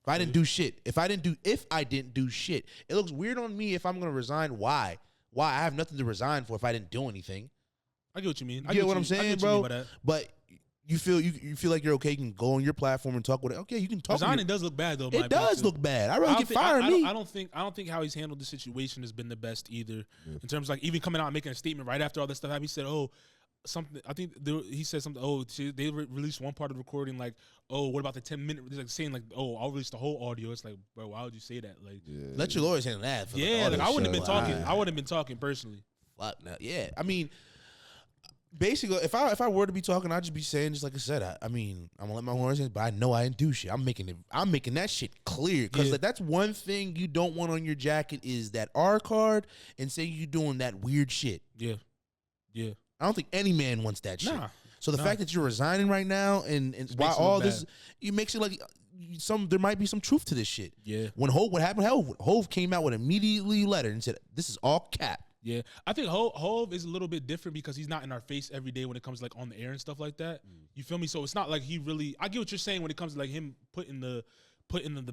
If I didn't do shit, if I didn't do shit, it looks weird on me if I'm gonna resign. Why? I have nothing to resign for if I didn't do anything. I get what you mean. You get what I'm I saying, get what you mean bro? by that. But you feel like you're okay. You can go on your platform and talk with it. Okay, you can talk. Resigning does look bad though. It does look bad. I really I get don't think- fired. Me. I don't think how he's handled the situation has been the best either. In terms of like even coming out and making a statement right after all this stuff happened. He said, "Oh, something." I think he said something. Oh, they released one part of the recording. Like, oh, what about the 10-minute? Like saying like, oh, I'll release the whole audio. It's like, bro, why would you say that? Like, Let your lawyers handle that. For yeah, all like this I wouldn't have shit. been talking. Like, I wouldn't have been talking personally. fuck no. Yeah, I mean, basically, if I were to be talking, I'd just be saying, just like I said. I mean, I'm gonna let my horns in, but I know I didn't do shit. I'm making that shit clear because Yeah. like, that's one thing you don't want on your jacket is that R card and say you doing that weird shit. Yeah, yeah. I don't think any man wants that shit. Nah. So the Nah. fact that you're resigning right now and why makes it all look this, bad. it makes it like there might be some truth to this shit. Yeah. When what happened? Hove came out with immediately letter and said, "This is all cap." Yeah, I think Hove is a little bit different because he's not in our face every day when it comes to like on the air and stuff like that. You feel me? So it's not like he really. I get what you're saying when it comes to like him putting the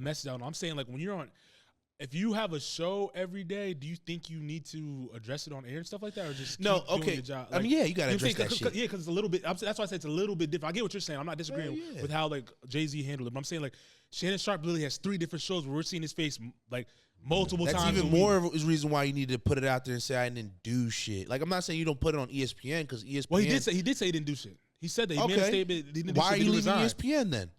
message out. I'm saying like when you're on, if you have a show every day, do you think you need to address it on air and stuff like that, or just No, keep doing okay. your job? I mean, yeah, you gotta know what I'm address that saying? shit. Yeah, because it's a little bit. That's why I said it's a little bit different. I get what you're saying. I'm not disagreeing Yeah. with how like Jay-Z handled it, but I'm saying like Shannon Sharpe literally has 3 different shows where we're seeing his face like multiple That's times. even a week. more of a reason why you need to put it out there and say I didn't do shit. Like I'm not saying you don't put it on ESPN because ESPN. Well, he did say he didn't do shit. He said that he made a statement. He didn't do Why shit, are he you leaving resigned. ESPN then?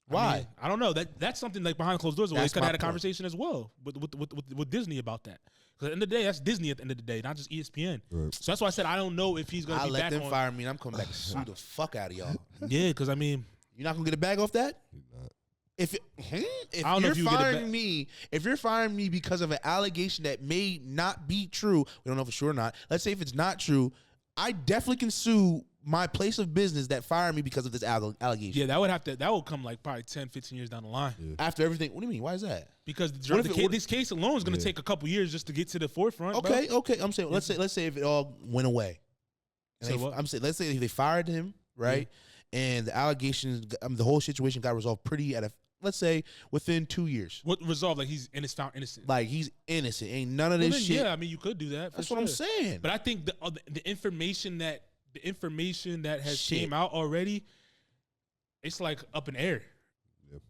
Why? I mean, I don't know. That's something like behind closed doors. Where they That's could my have had a point. conversation as well with Disney about that. Because at the end of the day, that's Disney at the end of the day, not just ESPN. Right. So that's why I said I don't know if he's going to I be let back them on. fire me and I'm coming back to sue the fuck out of y'all. Yeah, because I mean, You're not gonna get a bag off that? He's not. If I don't know you're if you get it firing back. me, if you're firing me because of an allegation that may not be true, we don't know for sure or not. Let's say if it's not true, I definitely can sue my place of business that fired me because of this allegation. Yeah, that would come like probably 10, 15 years down the line. Yeah. After everything, what do you mean? Why is that? Because this case alone is going to take a couple years just to get to the forefront. Okay, bro. okay. I'm saying let's say if it all went away. I'm saying let's say if they fired him, right? Yeah. And the allegations, the whole situation got resolved pretty let's say within 2 years. What resolved? Like he's found innocent. Like he's innocent. Ain't none of this shit. Yeah, I mean you could do that. That's what I'm saying. But I think the information that has came out already, it's like up in air. Yep.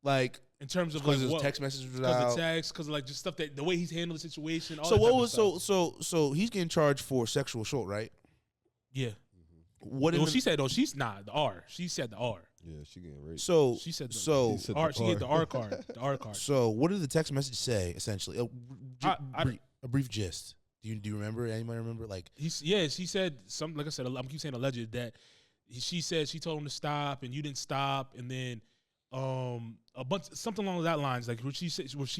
Like in terms of because like text messages, because of text, because of like just stuff that the way he's handled the situation. All so that what type was of stuff. so he's getting charged for sexual assault, right? Yeah. What? Well, she said she's not the R. She said the R. Yeah, she getting raped. So she said the R. She get the R card. The R card. So what did the text message say? Essentially, a brief gist. Do you remember? Anybody remember? Like she said something. Like I said, I'm keep saying alleged that she said she told him to stop and you didn't stop, and then a bunch something along that lines. Like where she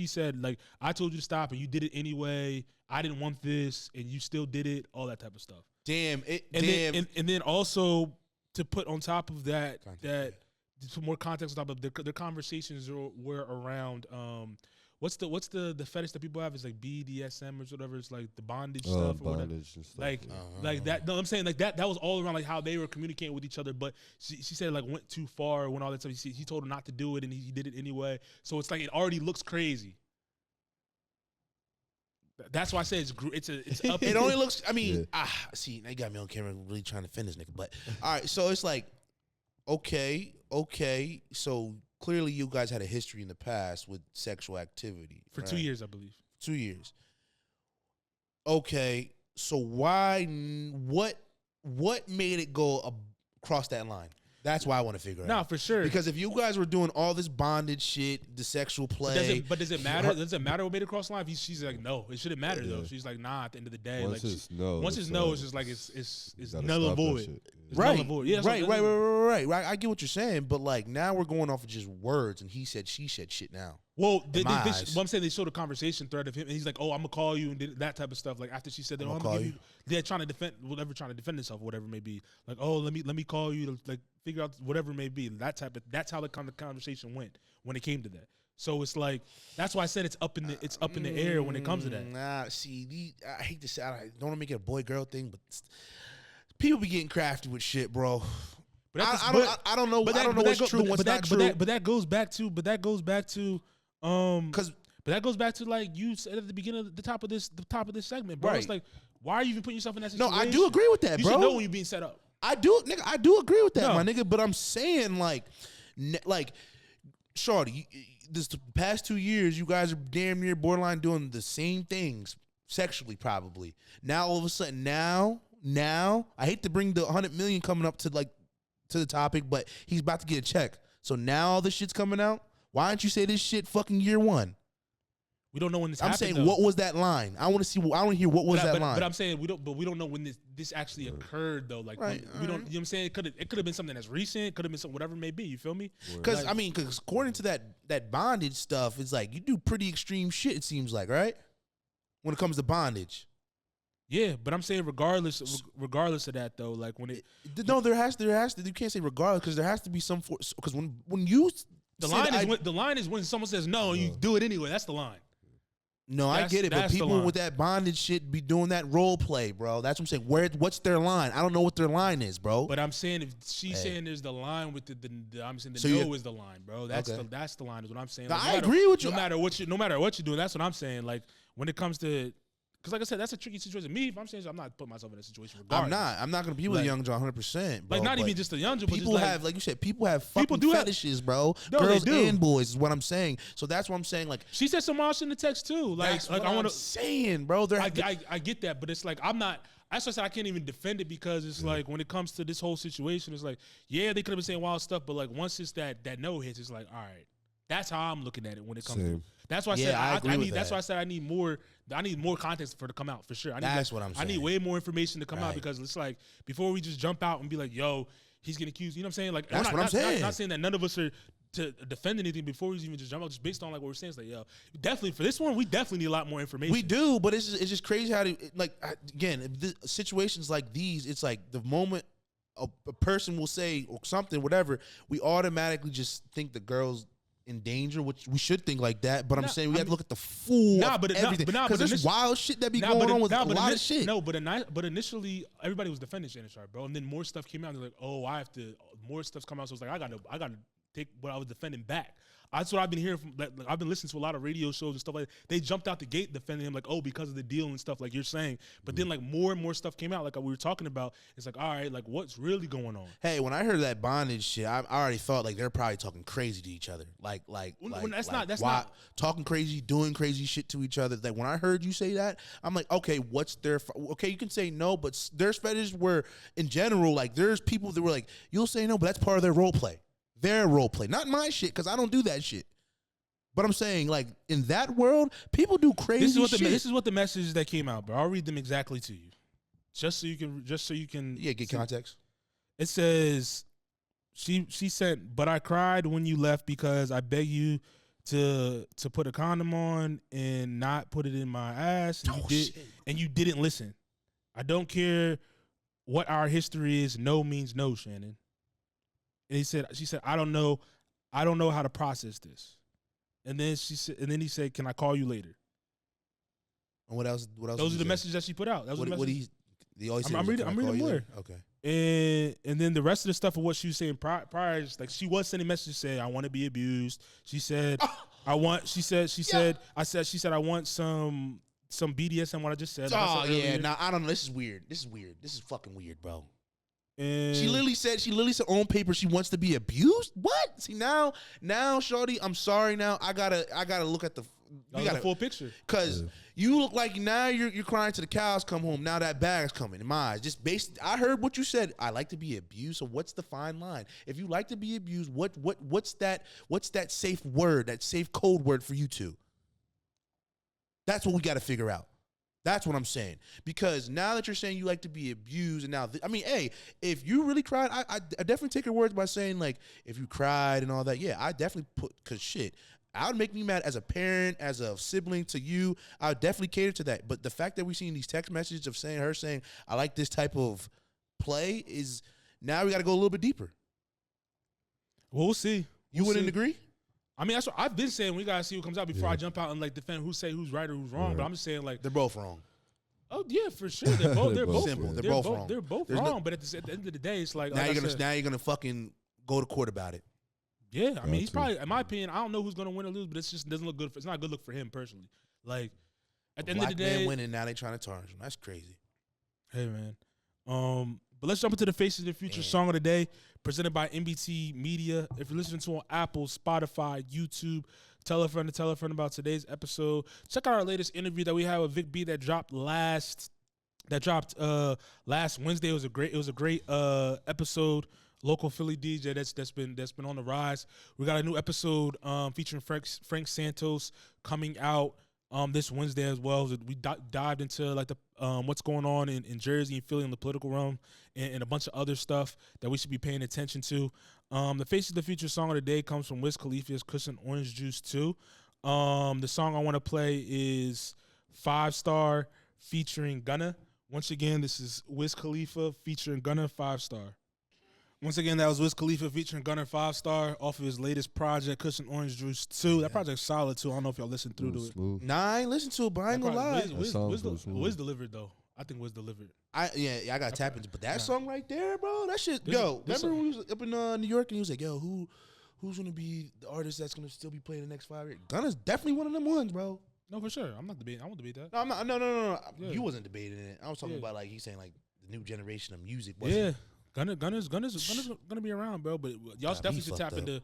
said like I told you to stop and you did it anyway. I didn't want this and you still did it. All that type of stuff. Damn. And then also to put on top of that to put more context on top of their conversations were around what's the fetish that people have is like BDSM or whatever. It's like the bondage stuff or whatever. And stuff, like that. No, I'm saying like that was all around like how they were communicating with each other. But she said like went too far when all that stuff. He told her not to do it and he did it anyway. So it's like it already looks crazy. That's why I say it's up. It only looks. I mean, see, they got me on camera really trying to defend this nigga. But all right, so it's like, okay. So clearly, you guys had a history in the past with sexual activity for 2 years, I believe. 2 years. Okay, so why? What made it go across that line? That's why I want to figure out. No, for sure. Because if you guys were doing all this bondage shit, the sexual play, does it matter? Does it matter what made it across the line? She's like, no, it shouldn't matter though. She's like, nah. At the end of the day, once it's no, it's just like it's null and void. Right. Yeah, right. I get what you're saying, but like now we're going off of just words and he said, she said shit now. Well, I'm saying they showed a conversation thread of him, and he's like, "Oh, I'm gonna call you," and did that type of stuff. Like after she said that, I'm gonna give you. They're trying to defend himself, or whatever it may be. Like, oh, let me call you to like figure out whatever it may be. That's how the conversation went when it came to that. So it's like that's why I said it's up in the air when it comes to that. Nah, see, I hate to say, I don't want to make it a boy girl thing, but people be getting crafty with shit, bro. But I don't know what's true, what's not true. But that goes back to like you said at the beginning of the top of this segment, bro. Right. It's like, why are you even putting yourself in that situation? No, I do agree with that, bro. You should know when you're being set up. I do agree with that, my nigga. But I'm saying like, shorty, this past 2 years, you guys are damn near borderline doing the same things sexually, probably. Now all of a sudden, now I hate to bring the 100 million coming up to the topic, but he's about to get a check. So now all this shit's coming out. Why don't you say this shit fucking year one? We don't know when this happened. I'm saying, what was that line? I want to hear what was that line. But I'm saying we don't know when this actually occurred though. Like we don't. You know what I'm saying? It could have been something that's recent. It could have been something, whatever it may be. You feel me? Because because according to that bondage stuff, it's like you do pretty extreme shit. It seems like, right? When it comes to bondage. Yeah, but I'm saying regardless of that though, like when it there has to you can't say regardless because there has to be some because when you the line is when someone says no and you do it anyway. That's the line. No, I get it, but people with that bondage shit be doing that role play, bro. That's what I'm saying. What's their line? I don't know what their line is, bro. But I'm saying if she's saying there's the line with I'm saying no is the line, bro. That's the line is what I'm saying. Like, I agree with you. No matter what you're doing, that's what I'm saying. Like when it comes to. Because like I said, that's a tricky situation. Me, if I'm saying I'm not putting myself in a situation regardless. I'm not going to be with a young John 100%, bro. Like, not even just a young John, but people have, like you said, people have fucking fetishes, bro. No, girls and boys is what I'm saying. So that's what I'm saying. Like she said some wild shit in the text, too. Like, that's what I'm saying, bro. I get that, but it's like, I'm not... That's why I said I can't even defend it because it's like when it comes to this whole situation, it's like, yeah, they could have been saying wild stuff, but like once it's that no hits, it's like, all right. That's how I'm looking at it when it comes to. That's why I said I need. That's why I said I need more. I need more context for it to come out for sure. That's what I'm saying. I need way more information to come out because it's like before we just jump out and be like, "Yo, he's getting accused." You know what I'm saying? Like that's what I'm saying. Not saying that none of us are to defend anything before we even just jump out. Just based on like what we're saying, it's like, yo, definitely for this one, we definitely need a lot more information. We do, but it's just crazy how to again situations like these. It's like the moment a person will say or something, whatever, we automatically just think the girl's in danger, which we should think like that. But I'm saying we have to look at the full everything. Because there's wild shit that be going on with a lot of shit. No, but initially everybody was defending Shannon Sharpe, bro. And then more stuff came out. And they're like, oh, more stuff's come out. So it's like I gotta take what I was defending back. That's what I've been hearing from. Like, I've been listening to a lot of radio shows and stuff like that. They jumped out the gate defending him, like, oh, because of the deal and stuff, like you're saying. But then, like, more and more stuff came out, like we were talking about. It's like, all right, like, what's really going on? Hey, when I heard that bondage shit, I already thought like they're probably talking crazy to each other, that's not talking crazy, doing crazy shit to each other. Like when I heard you say that, I'm like, okay, what's their? Okay, you can say no, but their fetishes were in general like there's people that were like, you'll say no, but that's part of their role play. Their role play, not my shit, because I don't do that shit. But I'm saying, like, in that world, people do crazy shit. This is what the message that came out, bro. I'll read them exactly to you, just so you can. Yeah, get context. It says, she sent, but I cried when you left because I begged you to put a condom on and not put it in my ass, and you didn't listen. I don't care what our history is. No means no, Shannon. And she said, I don't know how to process this. And then he said, can I call you later? And what else? Those are the messages that she put out. That was I'm reading more. Okay. And then the rest of the stuff of what she was saying prior, is like she was sending messages saying, I want to be abused. She said, I want some BDSM, what I just said. Oh yeah, nah, I don't know. This is weird. This is fucking weird, bro. And she literally said on paper she wants to be abused. What? See now, shorty, I'm sorry. Now I gotta look at the full picture. Cause you look like now you're crying till the cows come home. Now that bag's coming in my eyes. Just based, I heard what you said. I like to be abused. So what's the fine line? If you like to be abused, what's that safe word? That safe code word for you two? That's what we got to figure out. That's what I'm saying. Because now that you're saying you like to be abused, and now, hey, if you really cried, I definitely take your words by saying, like, if you cried and all that, yeah, I definitely because shit, I would make me mad as a parent, as a sibling to you. I would definitely cater to that. But the fact that we've seen these text messages of her saying, I like this type of play is, now we got to go a little bit deeper. Well, we'll see. You wouldn't agree? I mean, that's what I've been saying. We gotta see what comes out before I jump out and like defend who's right or who's wrong. Right. But I'm just saying, like, they're both wrong. Oh yeah, for sure. They're both simple. They're both wrong. They're both wrong. But at the end of the day, it's like now you're gonna fucking go to court about it. Yeah, I mean, he's probably, in my opinion, I don't know who's gonna win or lose, but it just doesn't look good. It's not a good look for him personally. Like at the end of the day, black man winning. Now they trying to tarnish him. That's crazy. Hey man, but let's jump into the Faces of the Future song of the day, presented by NBT Media. If you're listening to on Apple, Spotify, YouTube, tell a friend about today's episode. Check out our latest interview that we have with Vic B that dropped last Wednesday. It was a great episode. Local Philly DJ that's been on the rise. We got a new episode featuring Frank Santos coming out this Wednesday as well. So we dived into like the what's going on in Jersey and Philly in the political realm and a bunch of other stuff that we should be paying attention to. The Faces of the Future song of the day comes from Wiz Khalifa's Cushion Orange Juice 2. The song I want to play is 5 Star featuring Gunna. Once again, this is Wiz Khalifa featuring Gunna, 5 Star. Once again, that was Wiz Khalifa featuring Gunna, 5 Star off of his latest project, Cushion Orange Juice 2. That project's solid too. I don't know if y'all listened through to it. Nah, I ain't listened to it, but I ain't gonna lie. Wiz delivered though. I think Wiz delivered. I got tap into, but that song right there, bro, that shit. Remember when we was up in New York and he was like, "Yo, who's gonna be the artist that's gonna still be playing the next 5 years?" Gunna's definitely one of them ones, bro. No, for sure. I'm not debating. I won't debate that. No, I'm not. No. Yeah. You wasn't debating it. I was talking about like he's saying like the new generation of music. Yeah. Gunna's gonna be around, bro. But y'all definitely should tap into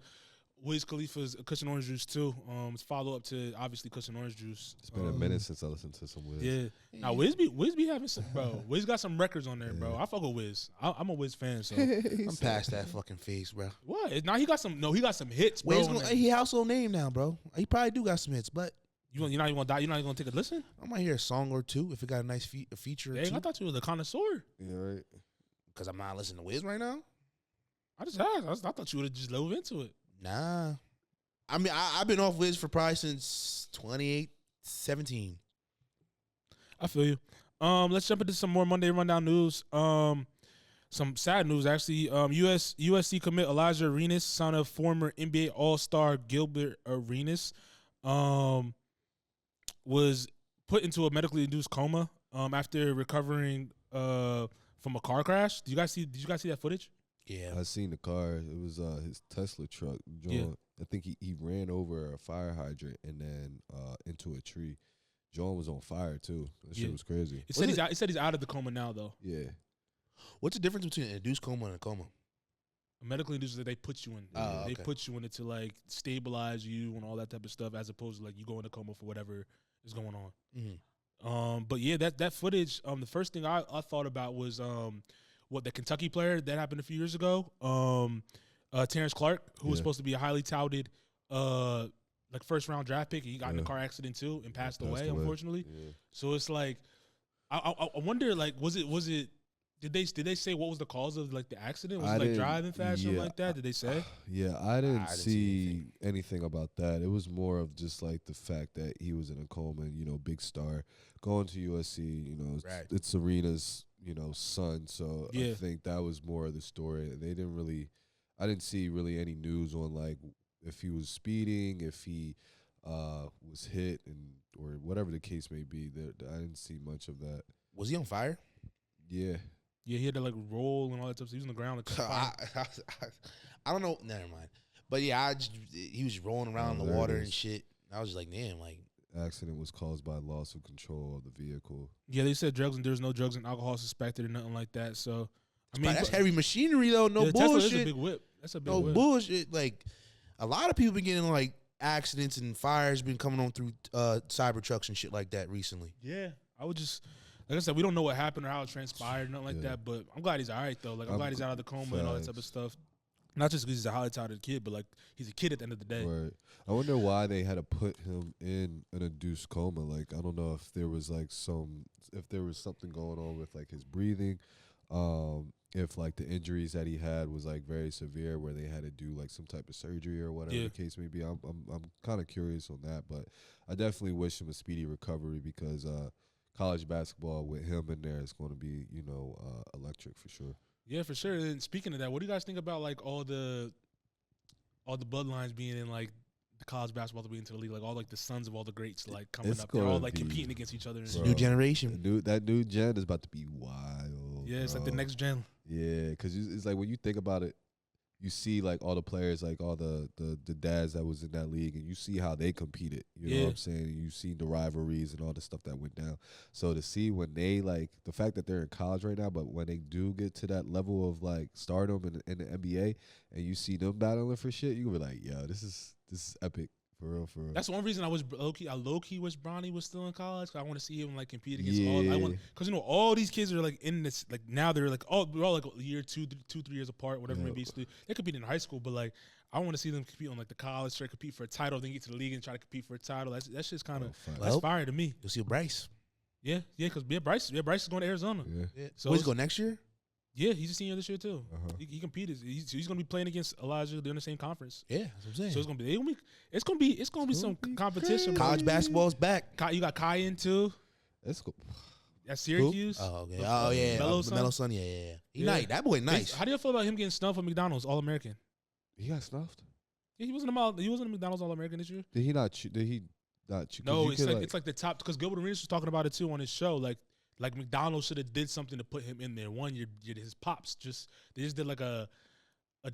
Wiz Khalifa's Cushion Orange Juice too. It's follow up to obviously Cushion Orange Juice. It's been a minute since I listened to some Wiz. Yeah. Now Wiz be having some, bro. Wiz got some records on there, bro. I fuck with Wiz. I'm a Wiz fan, so I'm past that fucking phase, bro. What? Now he got some hits, bro. He household name now, bro. He probably do got some hits, but you're not even gonna die. You're not even gonna take a listen. I might hear a song or two if it got a nice feature. Dang, I thought you was a connoisseur. Yeah, right. Because I'm not listening to Wiz right now. I just asked. I thought you would have just dove into it. Nah. I mean, I've been off Wiz for probably since 2017. I feel you. Let's jump into some more Monday Rundown news. some sad news actually. USC commit Alijah Arenas, son of former NBA All-Star Gilbert Arenas, was put into a medically induced coma after recovering from a car crash. Did you guys see that footage? Yeah, I seen the car. It was his Tesla truck. John, Yeah. I think he ran over a fire hydrant and then into a tree. John was on fire too. That shit was crazy. It said he's out of the coma now though. Yeah. what's the difference between an induced coma and a coma? A medically induced that they put you in. Oh, They okay. put you in it to like stabilize you and all that type of stuff, as opposed to like you go in a coma for whatever is going on. Mm-hmm. But yeah, that footage. The first thing I thought about was what the Kentucky player that happened a few years ago. Terrence Clark, who was supposed to be a highly touted like first round draft pick. He got in a car accident too and passed away, unfortunately. Yeah. So it's like I wonder, like, was it? Did they say what was the cause of like the accident? Was it like driving fast, something like that? Did they say? Yeah, I didn't didn't see see anything about that. It was more of just like the fact that he was in a coma, and, big star going to USC. Right. It's Serena's, son. So Yeah. I think that was more of the story. I didn't see really any news on like if he was speeding, if he was hit, or whatever the case may be. I didn't see much of that. Was he on fire? Yeah. Yeah, he had to like roll and all that stuff. So he was on the ground. Like, I don't know. Never mind. But yeah, he was rolling around in the there water it and is. shit. I was just like, damn, like. Accident was caused by loss of control of the vehicle. yeah, they said drugs and there's no drugs and alcohol suspected or nothing like that. So I mean, That's heavy machinery though. No yeah, Tesla bullshit. is a big whip. That's a big No whip. bullshit. Like a lot of people been getting like accidents and fires been coming on through cyber trucks and shit like that recently. Yeah, I would just. Like I said, we don't know what happened or how it transpired, nothing like that. But I'm glad he's all right though. Like I'm glad he's out of the coma and all that type of stuff. Not just because he's a highly touted kid, but like he's a kid at the end of the day. Right. I wonder why they had to put him in an induced coma. Like I don't know if there was like something going on with like his breathing, if like the injuries that he had was like very severe, where they had to do like some type of surgery or whatever the case may be. I'm kind of curious on that, but I definitely wish him a speedy recovery because college basketball with him in there is going to be electric for sure. Yeah, for sure. And speaking of that, what do you guys think about like all the bloodlines being in like the college basketball to be into the league, like all like the sons of all the greats like coming up, they're all like competing against each other. New generation. That new gen is about to be wild. Yeah, it's like the next gen. Yeah, because it's like when you think about it, you see like all the players, like all the dads that was in that league, and you see how they competed. You know what I'm saying? You see the rivalries and all the stuff that went down. So to see when they like the fact that they're in college right now, but when they do get to that level of like stardom in the NBA, and you see them battling for shit, you gonna be like, yo, this is epic. For real. That's one reason I low key wish Bronny was still in college. 'Cause I want to see him like compete against all. Because all these kids are like in this like now they're like we're all like a year, 3 years apart, whatever it may be. So they compete in high school, but like I want to see them compete on like the college, try to compete for a title, then get to the league and try to compete for a title. That's just kind of that's fire to me. You'll see Bryce. Yeah, because Bryce is going to Arizona. Yeah. So he's going next year. Yeah, he's a senior this year too. He competed. He's going to be playing against Elijah. They're in the same conference. Yeah, that's what I'm saying. So it's going to be some competition. College basketball's back. You got Kai in too. Let's go. At Syracuse. Oh, okay. Oh yeah, Melo son. Yeah. He nice. That boy nice. How do you feel about him getting snubbed for McDonald's All American? He got snuffed. Yeah, he wasn't a McDonald's All American this year. Did he not? No, it's like the top because Gilbert Arenas was talking about it too on his show. Like McDonald's should have did something to put him in there. One, his pops they just did like a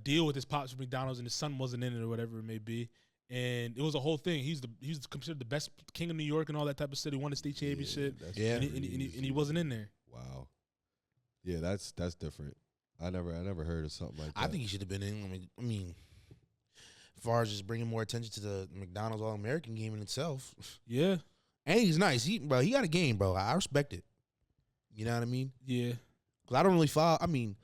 deal with his pops for McDonald's, and his son wasn't in it or whatever it may be. And it was a whole thing. He's considered the best king of New York and all that type of stuff. He won the state championship. And he wasn't in there. Wow. Yeah, that's different. I never heard of something like that. I think he should have been in. I mean, as far as just bringing more attention to the McDonald's All American game in itself. Yeah. And he's nice. He got a game, bro. I respect it. You know what I mean? Yeah. Because I don't really follow. I mean,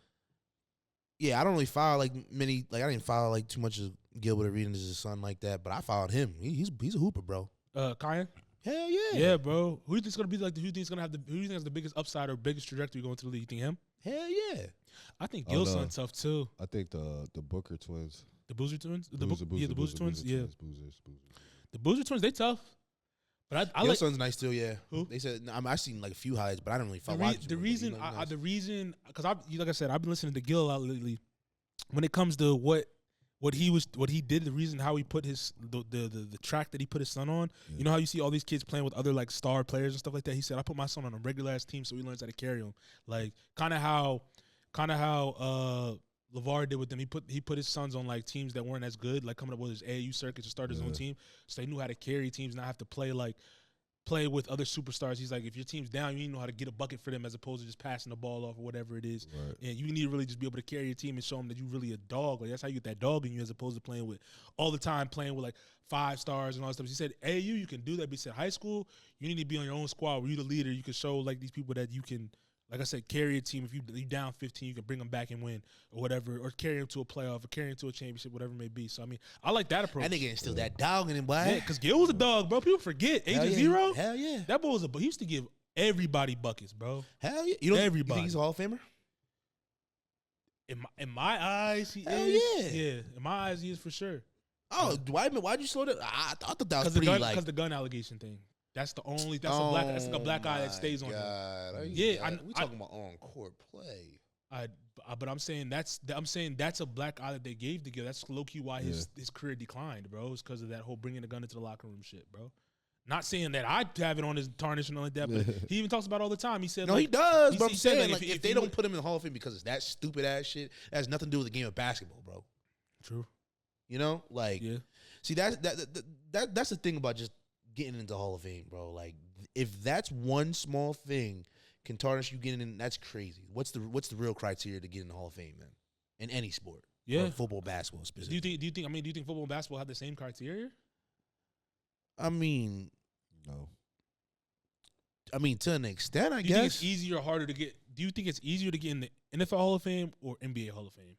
yeah, I don't really follow like many. Like I didn't follow like too much of Gilbert Arenas' son like that. But I followed him. He's a hooper, bro. Kyan? Hell yeah. Yeah, bro. Who do you think's gonna be like? Who do you think's gonna have who do you think has the biggest upside or biggest trajectory going to the league? You think him? Hell yeah. I think Gil's son tough too. I think the Booker twins. The Boozer twins? The Boozer Boozer twins? Yeah. Boozers. The Boozer twins, they tough. But I Your like son's nice too, yeah. Who? They said I've seen like a few highlights, but I don't really follow. the reason because like I said, I've been listening to Gil a lot lately. When it comes to what he did, the reason how he put the track that he put his son on. Yeah. You know how you see all these kids playing with other like star players and stuff like that. He said, I put my son on a regular ass team so he learns how to carry him. Like kind of how LeVar did with them. He put his sons on like teams that weren't as good, like coming up with his AAU circuit to start his own team, so they knew how to carry teams, not have to play with other superstars. He's like, if your team's down, you need to know how to get a bucket for them as opposed to just passing the ball off or whatever it is. Right. And you need to really just be able to carry your team and show them that you're really a dog. Like that's how you get that dog in you, as opposed to playing with all the time playing with like 5 stars and all that stuff. He said, AAU, you can do that. But he said, high school, you need to be on your own squad where you're the leader. You can show like these people that you can, like I said, carry a team. If you down 15, you can bring them back and win or whatever, or carry them to a playoff or carry them to a championship, whatever it may be. So, I mean, I like that approach. That nigga instilled that dog in him, boy. Yeah, because Gil was a dog, bro. People forget. Agent Zero? Hell yeah. That boy was he used to give everybody buckets, bro. Hell yeah. You Everybody. think he's a Hall of Famer? In my eyes, he Hell is. yeah. Yeah, in my eyes, he is for sure. Oh, why'd you slow that? I thought that was Because pretty the gun allegation thing. That's the only. That's like a black eye that stays on him. Yeah, we talking about on court play. But I'm saying that's a black eye that they gave to Gil. That's low key why his career declined, bro. It's because of that whole bringing the gun into the locker room shit, bro. Not saying that I have it on his tarnish and all like that, but he even talks about it all the time. He said, no, like, he does. But I'm said, saying, like, if they don't put him in the Hall of Fame because it's that stupid ass shit, it has nothing to do with the game of basketball, bro. True. You know, like, Yeah. see that's the thing about just getting into Hall of Fame, bro. Like, if that's one small thing can tarnish you getting in, that's crazy. What's the real criteria to get in the Hall of Fame then? In any sport, Yeah. or football, basketball, specifically. Do you think football and basketball have the same criteria? I mean, No. To an extent, I Do you think guess. it's easier or harder to get? Do you think it's easier to get in the NFL Hall of Fame or NBA Hall of Fame?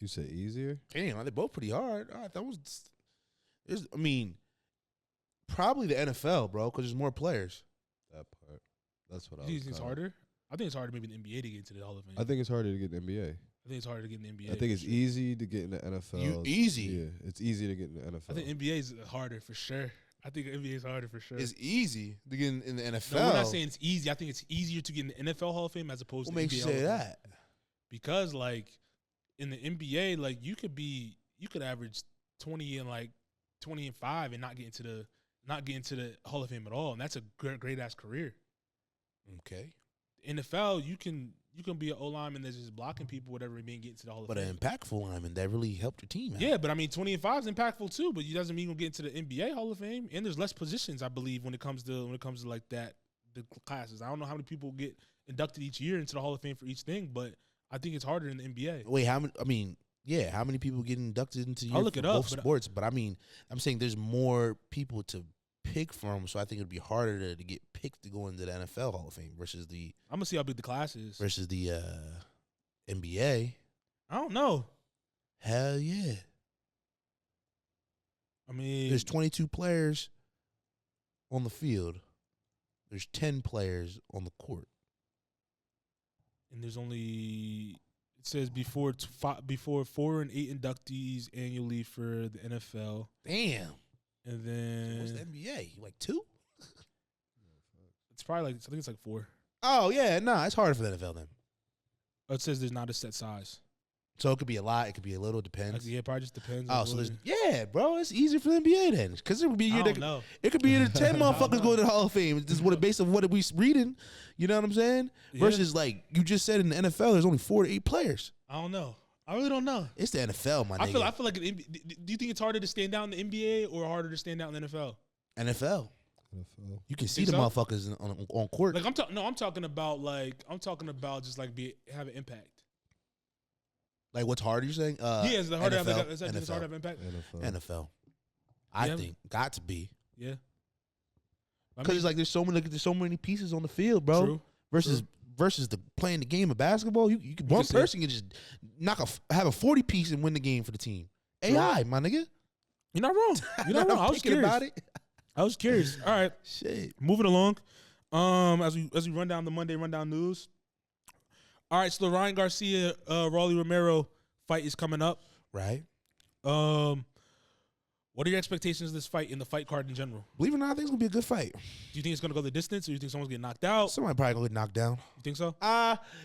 You say easier? Damn, they're both pretty hard. Probably the NFL, bro, because there's more players. That part. That's what I Do you was think it's kinda- harder? I think it's harder maybe in the NBA to get into the Hall of Fame. I think it's harder to get in the NBA. I think it's harder to get in the NBA. I think it's for sure. easy to get in the NFL. Easy. Yeah, it's easy to get in the NFL. I think NBA is harder for sure. I think NBA is harder for sure. It's easy to get in the NFL. No, we're not saying it's easy. I think it's easier to get in the NFL Hall of Fame as opposed What to makes NBA you Hall say of Fame. that? Because like in the NBA, like you could average 20 and 5 and not get into the Hall of Fame at all, and that's a great ass career. Okay. NFL, you can be an O lineman that's just blocking people, whatever, and being getting to the Hall of But Fame. an impactful lineman that really helped your team out. Yeah, but I mean, 20 and 5 is impactful too. But it doesn't mean you'll get into the NBA Hall of Fame. And there's less positions, I believe, when it comes to like that, the classes. I don't know how many people get inducted each year into the Hall of Fame for each thing, but I think it's harder in the NBA. Wait, how many? How many people get inducted into I'll look it up, both but sports? But I'm saying there's more people to pick from, so I think it'd be harder to get picked to go into the NFL Hall of Fame versus the I'm gonna see how big the class is. NBA. I don't know. Hell yeah. I mean, There's 22 players on the field. There's 10 players on the court. and there's only it says before 4 and 8 inductees annually for the NFL, Damn. and What's the then NBA? Like 2? it's probably I think it's like 4. Oh, yeah. Nah, it's harder for the NFL then. Oh, it says there's not a set size. So it could be a lot. It could be a little. Depends. Like, yeah, it probably just depends. Oh, on so what there's bro. It's easier for the NBA then, because it would be a I year. don't know. It could be either 10 motherfuckers go to the Hall of Fame. This is what based on what we reading. You know what I'm saying? Yeah. Versus like you just said in the NFL, there's only 4 to 8 players. I don't know. I really don't know. It's the NFL, my I nigga. feel like do you think it's harder to stand out in the NBA or harder to stand out in the NFL? NFL. NFL. You can see Think the so? motherfuckers on court. Like I'm talking about just like have an impact. Like what's harder? You saying? Yeah, is it harder to have NFL. is that it's harder to have impact? NFL. NFL. I Yeah. think got to be Yeah. because it's like there's so many pieces on the field, bro. True. Versus the playing the game of basketball, you can one can see person can just have a 40 piece and win the game for the team. AI, my nigga. You're not wrong. You're not wrong. I was Thinking curious about it. I was curious. All right, Shit. moving along. As we run down the Monday rundown news. All right, so the Ryan Garcia, Rolly Romero fight is coming up. Right. What What are your expectations of this fight in the fight card in general? Believe it or not, I think it's gonna be a good fight. Do you think it's gonna go the distance, or you think someone's getting knocked out? Somebody probably gonna get knocked down. You think so?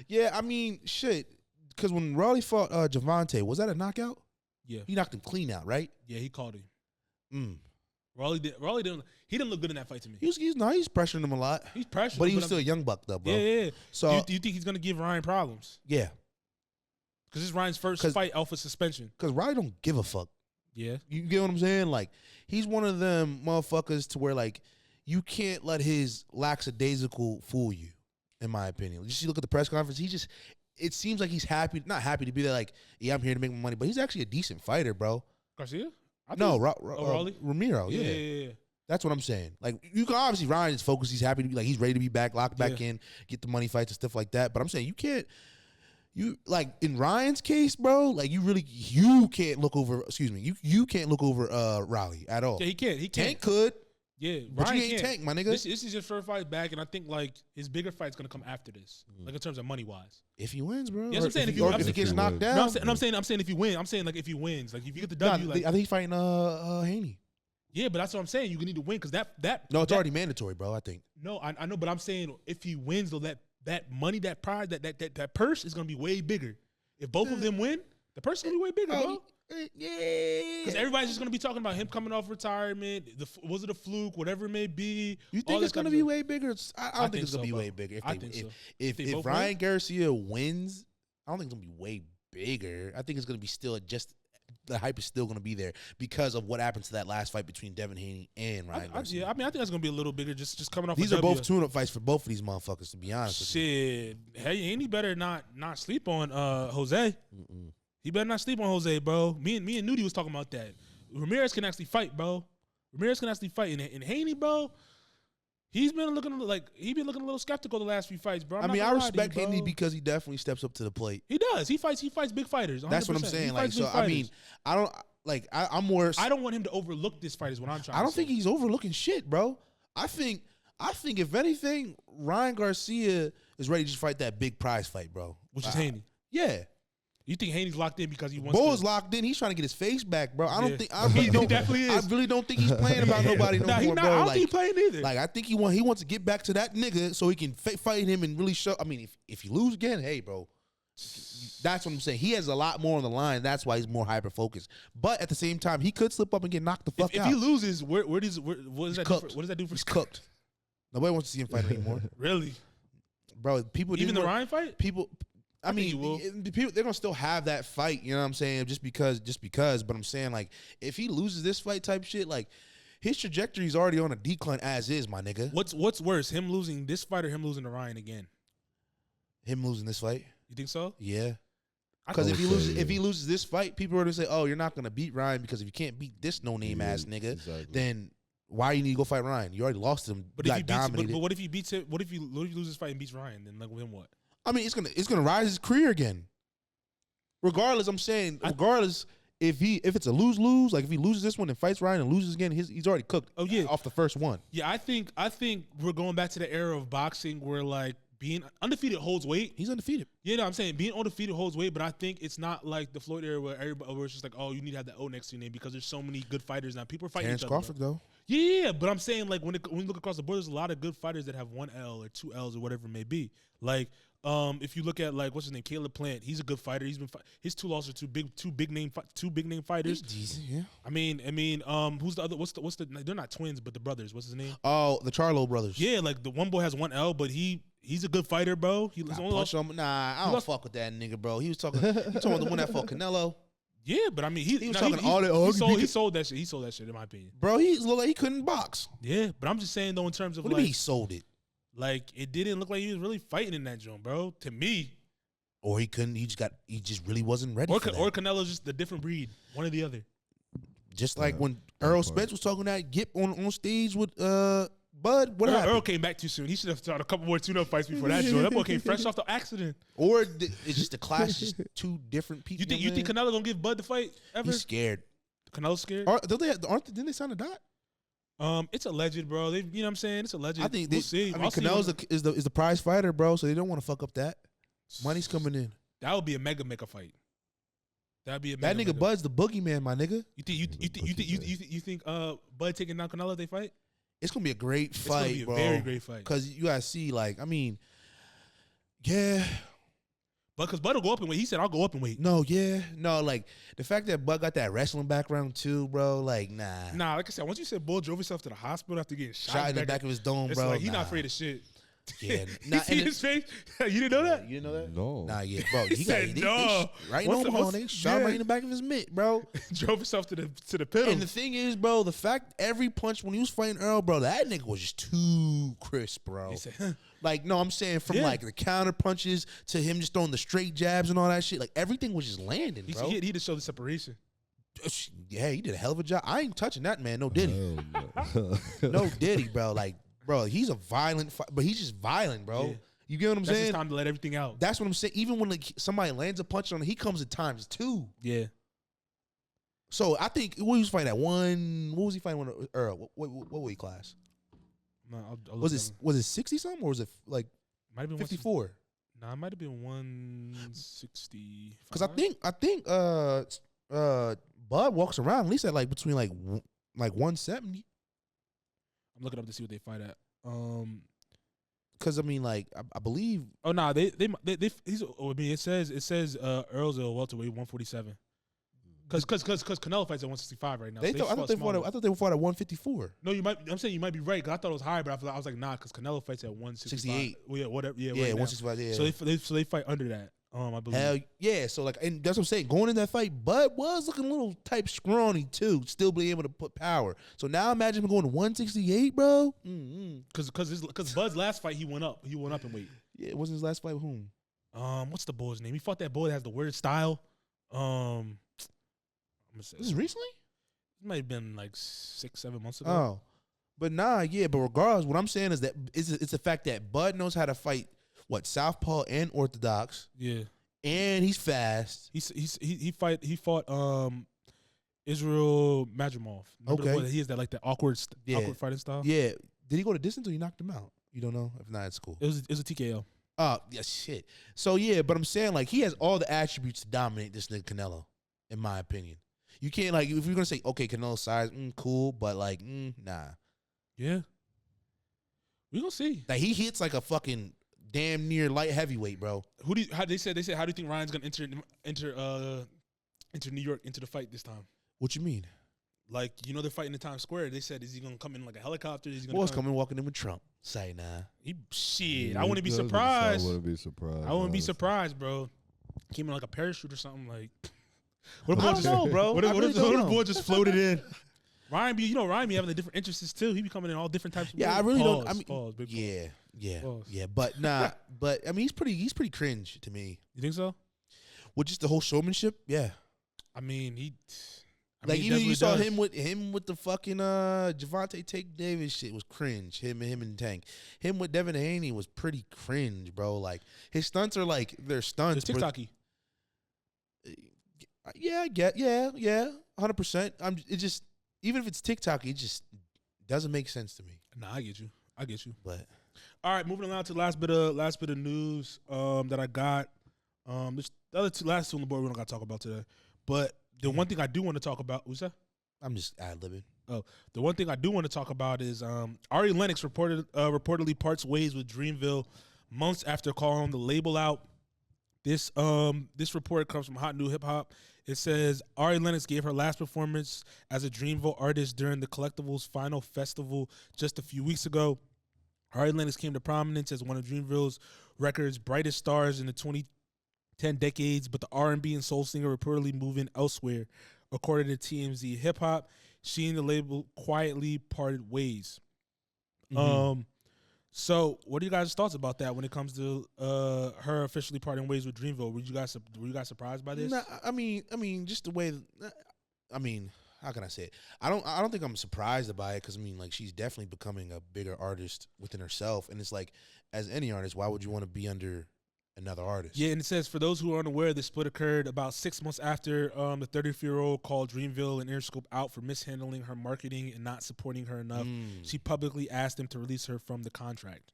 Yeah. I mean, shit. Because when Raleigh fought Javante, was that a knockout? Yeah. He knocked him clean out, right? Yeah, he called him. Mm. Raleigh didn't. He didn't look good in that fight to me. He's pressuring him a lot. He's pressured, But he was still a young buck though, bro. Yeah. So do you think he's gonna give Ryan problems? yeah, Because this is Ryan's first fight off of suspension. because Raleigh don't give a fuck. Yeah. You get what I'm saying? Like, he's one of them motherfuckers to where, like, you can't let his lackadaisical fool you, in my opinion. Just you look at the press conference, it seems like he's not happy to be there, like, yeah, I'm here to make my money, but he's actually a decent fighter, bro. Garcia? No, Raleigh? Romero, yeah. That's what I'm saying. Like, you can obviously, Ryan is focused, he's happy to be, like, he's ready to be back, locked back in, get the money fights and stuff like that, but I'm saying like in Ryan's case, bro, like you can't look over. Excuse me, you can't look over Raleigh at all. Yeah, he can't. Tank could. Yeah, but Ryan you ain't can't. Tank, my nigga. This is his first fight back, and I think like his bigger fight's gonna come after this, like in terms of money wise. If he wins, bro. Yes, I'm saying if he gets knocked down. No, I'm saying if he wins. I'm saying like if he wins, like if you get the W, I think he's fighting Haney. Yeah, but that's what I'm saying. You need to win because that. No, it's already mandatory, bro. I think. No, I know, but I'm saying if he wins, though, that money, that prize, that purse is gonna be way bigger. If both of them win, the purse is gonna be way bigger, bro. Yeah, because everybody's just gonna be talking about him coming off retirement. Was it a fluke? Whatever it may be. You think it's gonna be way bigger? I don't think it's gonna be bro. way bigger. If Ryan Garcia wins, I don't think it's gonna be way bigger. I think it's gonna be still just. The hype is still going to be there because of what happened to that last fight between Devin Haney and Ryan Garcia. Yeah, I mean, I think that's going to be a little bigger just coming off. These are both tune-up fights for both of these motherfuckers, to be honest with you. Shit, hey, Haney better not sleep on Jose. He better not sleep on Jose, bro. Me and Nudie was talking about that. Ramirez can actually fight, bro. And Haney, bro, he's been looking a little skeptical the last few fights, bro. I mean, I respect Haney because he definitely steps up to the plate. He does. He fights big fighters. 100%. That's what I'm saying. Like, so I mean, I don't like. I'm more. I don't want him to overlook this fight. Is what I'm trying. I don't think he's overlooking shit, bro. I think if anything, Ryan Garcia is ready to just fight that big prize fight, bro. Which is Haney. Yeah. You think Haney's locked in because he wants? Bull's locked in. He's trying to get his face back, bro. I don't think. He definitely is. I really don't think he's playing about nobody no more, bro. I don't think he's playing either. Like, I think he wants to get back to that nigga so he can fight him and really show. I mean, if you lose again, hey, bro. That's what I'm saying. He has a lot more on the line. That's why he's more hyper focused. But at the same time, he could slip up and get knocked the fuck out. If he loses, what does that do for? He's cooked. Nobody wants to see him fight anymore. Really, bro? People even the Ryan fight. I mean, they're gonna still have that fight. You know what I'm saying? Just because. But I'm saying, like, if he loses this fight type shit, like, his trajectory is already on a decline as is, my nigga. What's worse, him losing this fight or him losing to Ryan again? Him losing this fight. You think so? Yeah. Because if he loses this fight, people are gonna say, "Oh, you're not gonna beat Ryan because if you can't beat this no name ass nigga, then why you need to go fight Ryan? You already lost him. But if he beats, but what if he beats it? What if he loses this fight and beats Ryan? Then then what? I mean, it's gonna rise his career again. Regardless, I'm saying, if it's a lose, like if he loses this one and fights Ryan and loses again, he's already cooked. Oh yeah, off the first one. Yeah, I think we're going back to the era of boxing where like being undefeated holds weight. He's undefeated. Yeah, no, I'm saying being undefeated holds weight, but I think it's not like the Floyd era where it's just like, oh, you need to have that O next to your name because there's so many good fighters now. People are fighting each other. Crawford though. Yeah, but I'm saying like when you look across the board, there's a lot of good fighters that have 1 L or 2 L's or whatever it may be. Like if you look at like what's his name, Caleb Plant, he's a good fighter. He's been his 2 losses are two big name fighters. Decent, yeah. I mean, who's the other? What's the? They're not twins, but the brothers. What's his name? Oh, the Charlo brothers. Yeah, like the one boy has 1 L, but he's a good fighter, bro. I don't fuck with that nigga, bro. He was talking about the one that fought Canelo. Yeah, but I mean, he was talking all that. He sold that shit. He sold that shit, in my opinion. Bro, he looked like he couldn't box. Yeah, but I'm just saying though, in terms of what do you mean he sold it? Like it didn't look like he was really fighting in that joint, bro. To me, or he couldn't. He just really wasn't ready. Or Canelo's just a different breed, one or the other. Just like when Earl Spence was talking that Gip on stage with Bud. What happened? Earl came back too soon. He should have started a couple more tune-up fights before that joint. That boy came fresh off the accident. Or it's just the clash, just two different people. You think Canelo gonna give Bud the fight ever? He's scared. Canelo's scared. Didn't they sign a dot? It's alleged, bro. You know what I'm saying? It's alleged. I think we'll see. I mean, Canelo's is the prize fighter, bro. So they don't want to fuck up that. Money's coming in. That would be a mega fight. That'd be a That nigga Bud's the boogeyman, my nigga. You think Bud taking down Canelo if they fight? It's gonna be a great fight, it's gonna be a bro. very great fight. Because you gotta see, like, I mean, yeah. But because Bud will go up in weight. He said, I'll go up in weight. No, like, the fact that Bud got that wrestling background too, bro, like, nah. Nah, like I said, once you said Bull drove himself to the hospital after getting shot in the back of his dome, it's bro. like, he not afraid of shit. Yeah, you see his face? You didn't know that? You didn't know that? No. Nah, yeah, bro. He said no. Right in Omaha, they shot him right in the back of his mitt, bro. Drove himself to the pit. And the thing is, bro, the fact every punch when he was fighting Earl, bro, that nigga was just too crisp, bro. He said, huh. Like, no, I'm saying from like the counter punches to him just throwing the straight jabs and all that shit. Like, everything was just landing, bro. He just showed the separation. Yeah, he did a hell of a job. I ain't touching that man, no Diddy. No. No Diddy, bro. Like, bro, he's a violent, but he's just violent, bro. Yeah. You get what I'm That's saying? his time to let everything out. That's what I'm saying. Even when like, somebody lands a punch on him, he comes at times too. Yeah. So I think what he was fighting at one. What was he fighting with Earl? What weight class? No, I'll Was it 60 something or was it like might have been 54? Nah, it might have been 160. Because I think Bud walks around at least at like between like 170. I'm looking up to see what they fight at. Because I mean, like I believe. Oh no, he's. I mean, it says Earl's a welterweight 147. Because Canelo fights at 165 right now. I thought they fought at 154. No, I'm saying you might be right. Cause I thought it was higher, but I was like, nah. Because Canelo fights at 168. Well, yeah, whatever. Yeah, yeah, right 165. Yeah. So they fight under that. I believe. Hell yeah. So like, and that's what I'm saying. Going in that fight, Bud was looking a little type scrawny too, still being able to put power. So now imagine him going to 168, bro. Because Bud's last fight he went up in weight. Yeah, it wasn't his last fight with whom? What's the bull's name? He fought that bull that has the weird style. This is recently? It might have been like 6-7 months ago. Oh, but nah, yeah. But regardless, what I'm saying is that it's the fact that Bud knows how to fight southpaw and orthodox. Yeah, and he's fast. He fought Israel Madrimov. Okay, he has that like that awkward fighting style. Yeah, did he go to distance or you knocked him out? You don't know. If not, it's cool. It was a TKO. Oh yeah, shit. So yeah, but I'm saying like he has all the attributes to dominate this nigga Canelo, in my opinion. You can't like if you're gonna say okay, Canelo's size, cool, but like nah. Yeah, we gonna see. Like he hits like a fucking damn near light heavyweight, bro. How they said how do you think Ryan's gonna enter New York into the fight this time? What you mean? Like they're fighting in Times Square. They said is he gonna come in like a helicopter? Is he gonna coming walking in with Trump? Say nah. Yeah, I wouldn't be surprised. I wouldn't be surprised. I wouldn't be surprised, bro. Came in like a parachute or something like. I don't know, bro. What if the boy just floated in? Ryan be having the different interests too. He be coming in all different types of ways. I really don't. I mean, yeah. Yeah, but nah, but I mean, he's pretty cringe to me. You think so? With just the whole showmanship, yeah. I mean, even you saw him with the fucking Javante Take Davis shit was cringe. Him and Tank. Him with Devin Haney was pretty cringe, bro. Like his stunts are like they're stunts. It's TikTok-y. Yeah, 100%. It just even if it's TikTok, it just doesn't make sense to me. Nah, I get you. But all right, moving on to the last bit of news that I got. There's the last two on the board we don't got to talk about today. But the one thing I do want to talk about, what's that? I'm just ad-libbing. Oh, the one thing I do want to talk about is Ari Lennox reportedly parts ways with Dreamville months after calling the label out. This report comes from Hot New Hip Hop. It says Ari Lennox gave her last performance as a Dreamville artist during the Collectibles final festival just a few weeks ago. Ari Lennox came to prominence as one of Dreamville's record's brightest stars in the 2010 decades, but the R&B and soul singer reportedly moving elsewhere. According to TMZ Hip Hop, she and the label quietly parted ways. Mm-hmm. So, what are you guys' thoughts about that when it comes to her officially parting ways with Dreamville? Were you guys surprised by this? Nah, I mean, just the way. I mean, how can I say it? I don't think I'm surprised by it because I mean, like, she's definitely becoming a bigger artist within herself, and it's like, as any artist, why would you want to be under another artist? Yeah, and it says for those who are unaware, the split occurred about 6 months after the 34-year-old called Dreamville and Interscope out for mishandling her marketing and not supporting her enough. She publicly asked them to release her from the contract.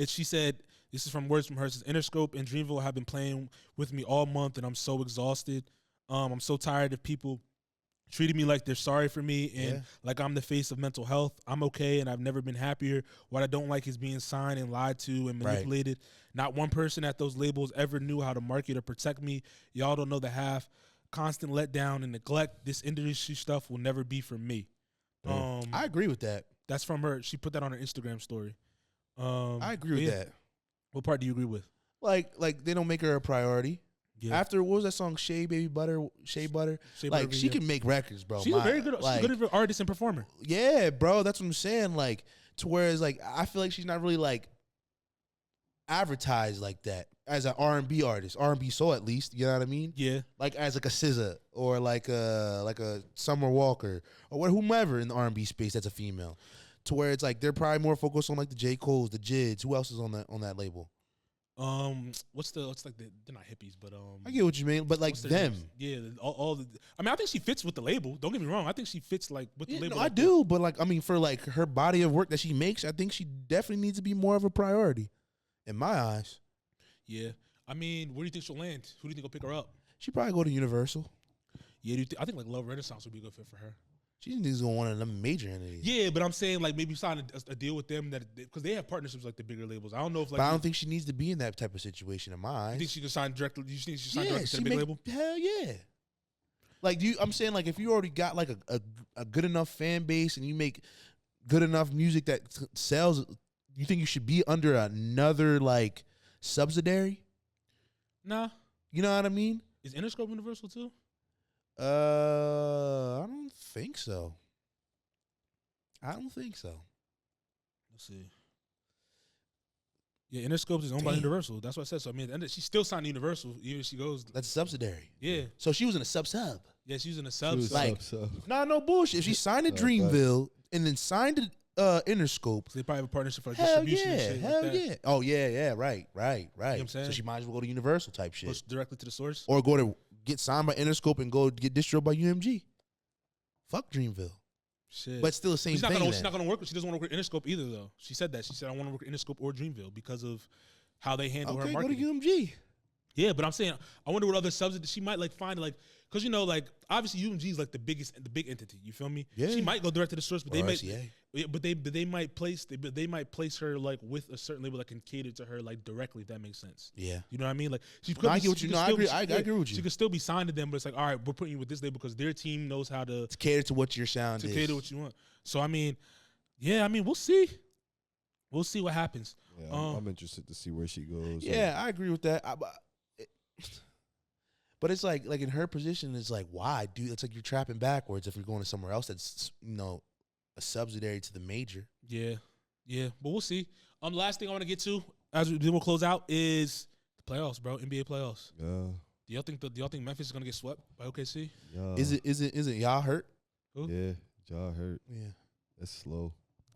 She said This is from words from her. It says, Interscope and Dreamville have been playing with me all month, and I'm so exhausted. I'm so tired of people treating me like they're sorry for me and like I'm the face of mental health. I'm okay, and I've never been happier. What I don't like is being signed and lied to and manipulated. Not one person at those labels ever knew how to market or protect me. Y'all don't know the half. Constant letdown and neglect. This industry stuff will never be for me. I agree with that. That's from her. She put that on her Instagram story. I agree with that. What part do you agree with? Like they don't make her a priority. Yeah. After, what was that song, Shea Butter? Like, she can make records, bro. She's a very good, she's a good artist and performer. Yeah, bro, that's what I'm saying. Like, to whereas, like, I feel like she's not really, like, advertised like that as an R&B artist, R&B soul at least. You know what I mean? Yeah. Like as like a SZA or like a Summer Walker or whomever in the R&B space that's a female. To where it's like they're probably more focused on like the J. Cole's, the Jids. Who else is on that label? What's like they're not hippies, but I get what you mean, but like them. Names? Yeah, all the. I mean, I think she fits with the label. Don't get me wrong. I think she fits like with the label. No, I do, but like I mean, for like her body of work that she makes, I think she definitely needs to be more of a priority, in my eyes. Yeah, I mean, where do you think she'll land? Who do you think will pick her up? She probably go to Universal. Yeah, I think like Love Renaissance would be a good fit for her. She needs to go one of them major entities. Yeah, but I'm saying like maybe sign a deal with them that because they have partnerships like the bigger labels. I don't know if like. But I don't think she needs to be in that type of situation in my eyes. You think she can sign directly? You think she sign directly to the big label? Hell yeah. Like I'm saying like if you already got like a good enough fan base and you make good enough music that sells, you think you should be under another like subsidiary? Nah. You know what I mean? Is Interscope Universal too? I don't think so. Let's see. Yeah, Interscope is owned by Universal. That's what I said. So I mean, and she's still signed to Universal, even if she goes. That's a subsidiary. Yeah. So she was in a sub. Yeah, she's in a sub. Like, nah, no bullshit. If she signed to Dreamville and then signed to Interscope, so they probably have a partnership for like hell distribution. Yeah, and shit hell like yeah. That. Oh yeah, right. You know what I'm saying? So she might as well go to Universal type shit. Push directly to the source, or go to get signed by Interscope and go get distributed by UMG. Fuck Dreamville. Shit. But still the same thing. She's not gonna work. She doesn't want to work at Interscope either, though. She said that. She said I want to work at Interscope or Dreamville because of how they handle her marketing. Go to UMG. Yeah, but I'm saying I wonder what other subs she might like find like because like obviously UMG is like the big entity. You feel me? Yeah. She might go direct to the source, but or they RCA. might. Yeah, but they might place her like with a certain label that can cater to her like directly. If that makes sense. Yeah. You know what I mean? Like she I get what you know. I agree. I agree with you. She could still be signed to them, but it's like all right, we're putting you with this label because their team knows how to cater to what your sound is. To cater to what you want. So I mean, yeah, I mean we'll see. We'll see what happens. Yeah, I'm interested to see where she goes. Yeah, I agree with that. But it's like in her position, it's like why, dude? It's like you're trapping backwards if you're going to somewhere else that's a subsidiary to the major. Yeah, but we'll see. The last thing I want to get to as we'll close out is the playoffs, bro. NBA playoffs. Yeah. Do y'all think Memphis is gonna get swept by OKC? Yeah. Is it y'all hurt? Who? Yeah, y'all hurt. Yeah, that's slow.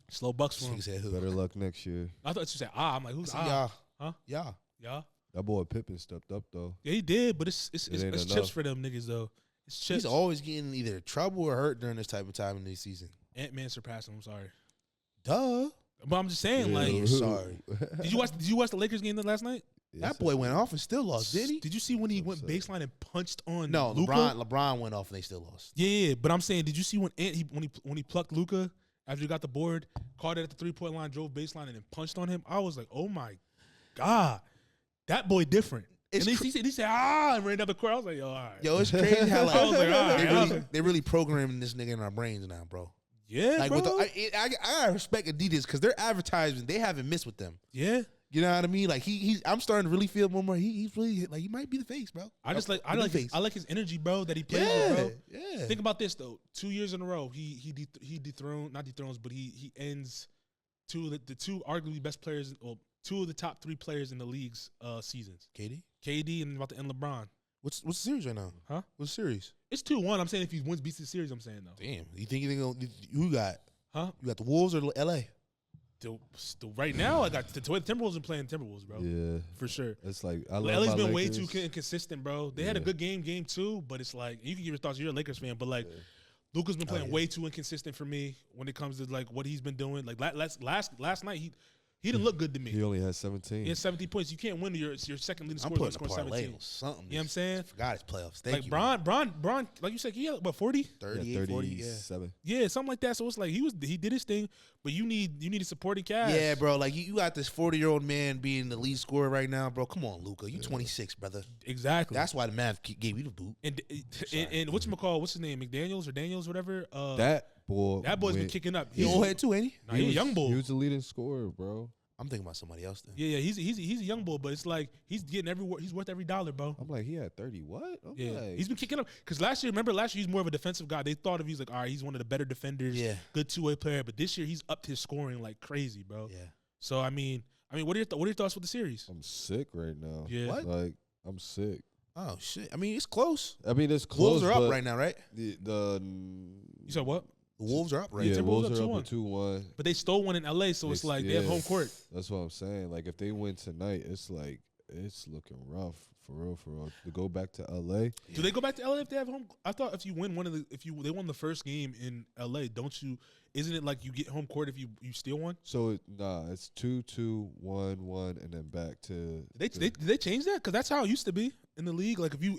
Slow bucks for him. Better luck next year. I thought you said I'm like who's y'all? Huh? Yeah. That boy Pippen stepped up though. Yeah, he did, but it's enough. chips for them niggas though. It's chips. He's always getting either trouble or hurt during this type of time in the season. Ant-Man surpassed him. I'm sorry. Duh. But I'm just saying, Yeah. like, sorry. Did you watch the Lakers game last night? That boy went off and still lost, did he? Did you see when he went baseline and punched on? No, Luka? LeBron went off and they still lost. Yeah, but I'm saying, did you see when he plucked Luka after he got the board, caught it at the 3-point line, drove baseline, and then punched on him? I was like, oh my god, that boy different. And he said and ran down the court. I was like, yo, all right. Yo, it's crazy how I was like, all right. they really programming this nigga in our brains now, bro. Yeah, like bro. I respect Adidas because their advertising, they haven't missed with them. Yeah. You know what I mean? Like I'm starting to really feel more. He's really like he might be the face, bro. I like his energy, bro. That he plays with, bro. Yeah. Think about this though. 2 years in a row, he dethrones, but he ends two of the two arguably best players, or two of the top 3 players in the league's seasons. KD and about to end LeBron. What's the series right now? Huh? What's the series? It's 2-1. I'm saying if he beats the series, I'm saying though. Damn. You think who got? Huh? You got the Wolves or LA? Still right now, I got the Timberwolves and playing Timberwolves, bro. Yeah, for sure. It's like LA's been way too inconsistent, bro. They had a good game 2, but it's like you can give your thoughts. You're a Lakers fan, but like Luka's been playing way too inconsistent for me when it comes to like what he's been doing. Like last night, He didn't look good to me. He only had 17. He had 17 points. You can't win your second leading I'm scorer. putting a Scoring parlay 17. on something. You know what I'm saying? Forgot his playoffs. Thank Like you. Bron, like you said, he had about 40. 38, 40, yeah. 37. Yeah, something like that. So it's like he did his thing, but you need a supporting cast. Yeah, bro. Like you got this 40-year-old man being the lead scorer right now, bro. Come on, Luka. You 26, brother. Exactly. That's why the Mavs gave you the boot. And whatchamacall, what's his name? McDaniels or Daniels, whatever. That boy's been kicking up. He old head too, ain't he? Nah, he's a young bull. He was the leading scorer, bro. I'm thinking about somebody else then. Yeah, he's a young bull, but it's like he's getting he's worth every dollar, bro. I'm like, he had 30. What? I'm Yeah, like, he's been kicking up. Because last year he's more of a defensive guy. They thought of he's like, all right, he's one of the better defenders. Yeah. Good two-way player. But this year he's upped his scoring like crazy, bro. Yeah. So I mean, what are your thoughts with the series? I'm sick right now. Yeah. What? Like, I'm sick. Oh shit. I mean, it's close. I mean, it's close. Wolves are up but right now, right? The You said what? The Wolves are up right yeah, now. Timberwolves Wolves up are up 2-1. But they stole one in LA, so it's like they have home court. That's what I'm saying. Like, if they win tonight, it's like it's looking rough for real. To go back to LA. Do they go back to LA if they have home? I thought if you win they won the first game in LA, don't you? Isn't it like you get home court if you steal one? So it's 2-2, 1-1, and then back to. Did they change that? Because that's how it used to be in the league. Like if you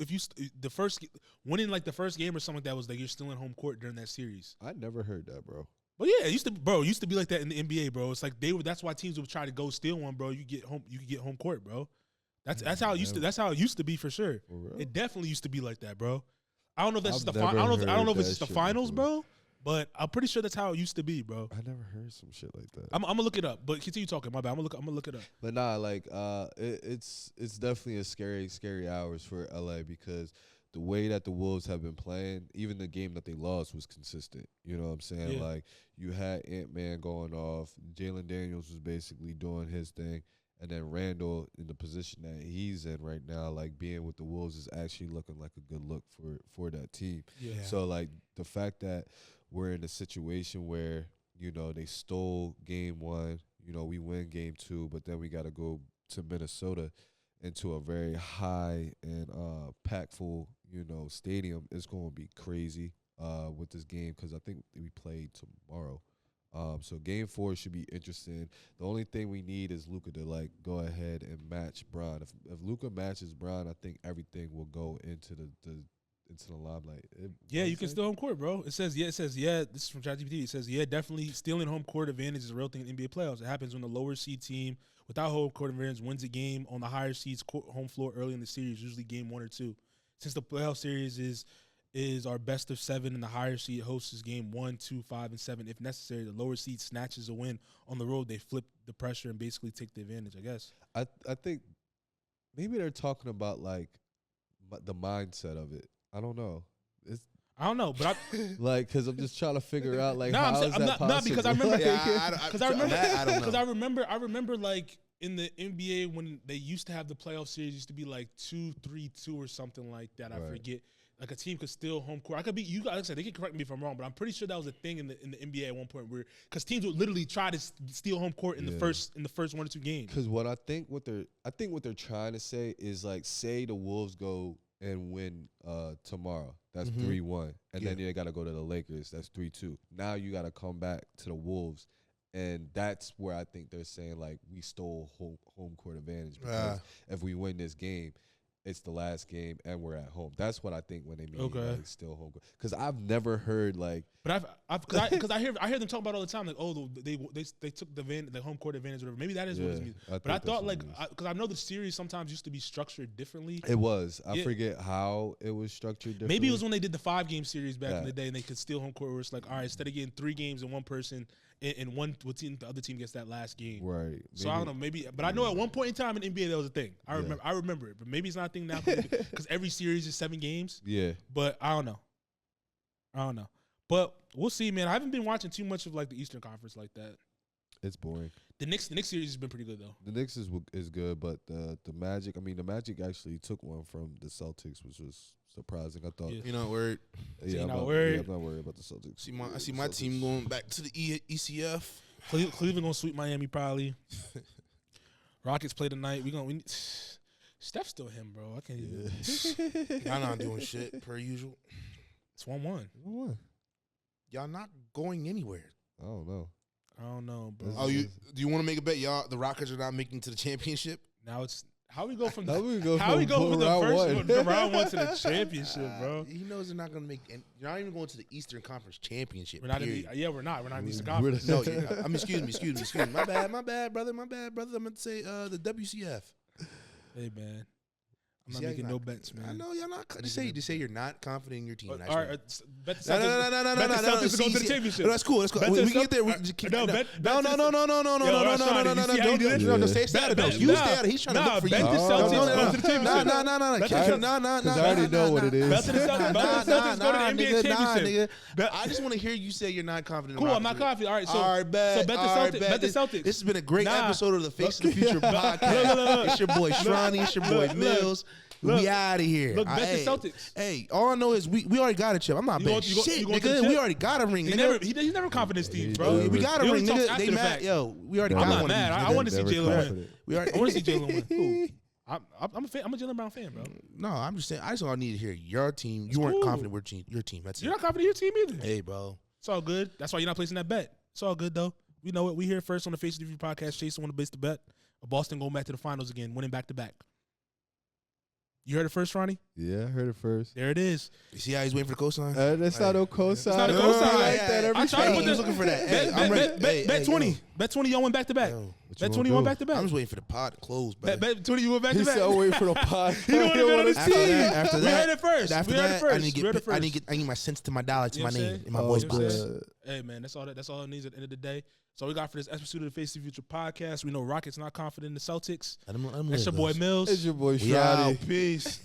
the first winning like the first game or something like that was like you're still in home court during that series. I never heard that, bro. But yeah, it used to be like that in the NBA, bro. It's like that's why teams would try to go steal one, bro. You could get home court, bro. That's how it used to. That's how it used to be for sure. For real? It definitely used to be like that, bro. I don't know if that's I've just the I don't know if it's heard just the that shit finals, before. bro. But I'm pretty sure that's how it used to be, bro. I never heard some shit like that. I'm gonna look it up, but continue talking. My bad. I'm gonna look it up. But it's definitely a scary hours for LA because the way that the Wolves have been playing, even the game that they lost was consistent. You know what I'm saying? Yeah. Like you had Ant-Man going off, Jalen Daniels was basically doing his thing, and then Randall in the position that he's in right now, like being with the Wolves is actually looking like a good look for that team. Yeah. So like the fact that we're in a situation where, you know, they stole game one, you know, we win game two, but then we got to go to Minnesota into a very high and packed full, you know, stadium. It's going to be crazy with this game because I think we play tomorrow. So game 4 should be interesting. The only thing we need is Luka to like go ahead and match Bron. If Luka matches Bron, I think everything will go into the limelight. Yeah, you can steal home court, bro. It says yeah. This is from ChatGPT. It says definitely stealing home court advantage is a real thing in NBA playoffs. It happens when the lower seed team without home court advantage wins a game on the higher seed's home floor early in the series, usually game 1 or 2. Since the playoff series is our best of 7 and the higher seed hosts game 1, 2, 5, and 7. If necessary, the lower seed snatches a win on the road. They flip the pressure and basically take the advantage, I guess. I think maybe they're talking about like the mindset of it. I don't know. I don't know, but I like because I'm just trying to figure out like I'm how is that possible? not because I remember I don't know. I remember like in the NBA when they used to have the playoff series used to be like 2-3-2 or something like that. I forget. Like a team could steal home court. I could be you guys. Like I said, they can correct me if I'm wrong, but I'm pretty sure that was a thing in the NBA at one point where because teams would literally try to steal home court in the first 1 or 2 games. Because what they're trying to say is like say the Wolves go and win tomorrow. That's 3-1. And then they got to go to the Lakers. That's 3-2. Now you got to come back to the Wolves. And that's where I think they're saying, like, we stole home court advantage. Because if we win this game, it's the last game and we're at home. That's what I think when they mean like still home court. Because I've never heard like, but because I hear them talk about it all the time like they took the home court advantage or whatever. Maybe that is what it means. But I thought like because I know the series sometimes used to be structured differently. It was. I forget how it was structured differently. Maybe it was when they did the 5-game series back in the day and they could steal home court where it's like all right instead of getting 3 games in one person. And the other team gets that last game. Right. So I don't know, maybe, but I know at one point in time in NBA that was a thing. I remember it, but maybe it's not a thing now because every series is 7 games. Yeah. But I don't know. But we'll see, man. I haven't been watching too much of like the Eastern Conference like that. It's boring. The Knicks series has been pretty good though. The Knicks is good, but the Magic. I mean, the Magic actually took one from the Celtics, which was surprising. I thought. You're not worried. Yeah, I'm not worried about the Celtics. I see my team going back to the ECF. Cleveland gonna sweep Miami probably. Rockets play tonight. Steph's still him, bro. I can't even. Y'all not doing shit per usual. It's 1-1. 1-1. Y'all not going anywhere. I don't know. I don't know, bro. Oh, do you want to make a bet? Y'all, the Rockets are not making to the championship. Now it's how we go from How we go from the round first one? the round one to the championship, bro. He knows they're not going to make. You're not even going to the Eastern Conference Championship. We're not in period. we're not in Eastern We're Conference. the- No, I mean, excuse me. My bad, brother. I'm going to say the WCF. Hey man, I'm not See, making no bets, man. I know y'all not. Just say you're not confident in your team. All right, bet the No, Celtics. Bet the Celtics to go to the championship. No, that's cool. Bet We the can get there. No, No, stay out of those. You stay out of. He's trying to look for you. Bet the Celtics go to the championship. No. Because I already know what it is. Bet the Celtics go to the NBA championship. I just want to hear you say you're not confident. Cool, I'm not confident. All right, so all right, bet. So bet the Celtics. This has been a great episode of the Face of the Future Look. podcast. It's your boy Shronny. It's your boy Myles. We out of here. Look, bet the Celtics. Hey, all I know is we already got a chip. I'm not betting shit, nigga. We already got a ring, nigga. He's never confident, team, bro. We got a He ring, only talks nigga. after They the mad. fact. Yo, we already I'm got not one. mad. I want to see Never Jalen confident. win. I want to see Jalen win. I'm a fan. I'm a Jalen Brown fan, bro. No, I'm just saying. I just all need to hear your team. You weren't cool. confident with your team. That's You're it. not confident in your team either. Hey, bro. It's all good. That's why you're not placing that bet. It's all good though. We know it. We here first on the Face of the Future podcast. Chase want to base the bet. Boston going back to the finals again, winning back to back. You heard it first, Ronnie? Yeah, I heard it first. There it is. You see how he's waiting for the cosign? That's not no cosign. It's not a cosign. I like that every I tried to time. put He was looking for that. Hey, I'm ready. Bet 20. Yo. Bet 20. Y'all went back to back. Yo, Bet 20. You went back to I'm back. just waiting for the pod to close, bro. Bet 20. You went back He to back. said, "I'm waiting for the pod." He don't want to bet on his After team. that, We heard it first. After We heard it that, first. I need my cents to my dollar to You my know what I'm name saying? in my Oh, voice you know what I'm box. saying? Hey man, that's all it needs at the end of the day. So we got for this episode of the Face of the Future podcast. We know Rockets not confident in the Celtics. Let him That's your live, boy Mills. Mills. It's your boy We out. Shotty. Peace.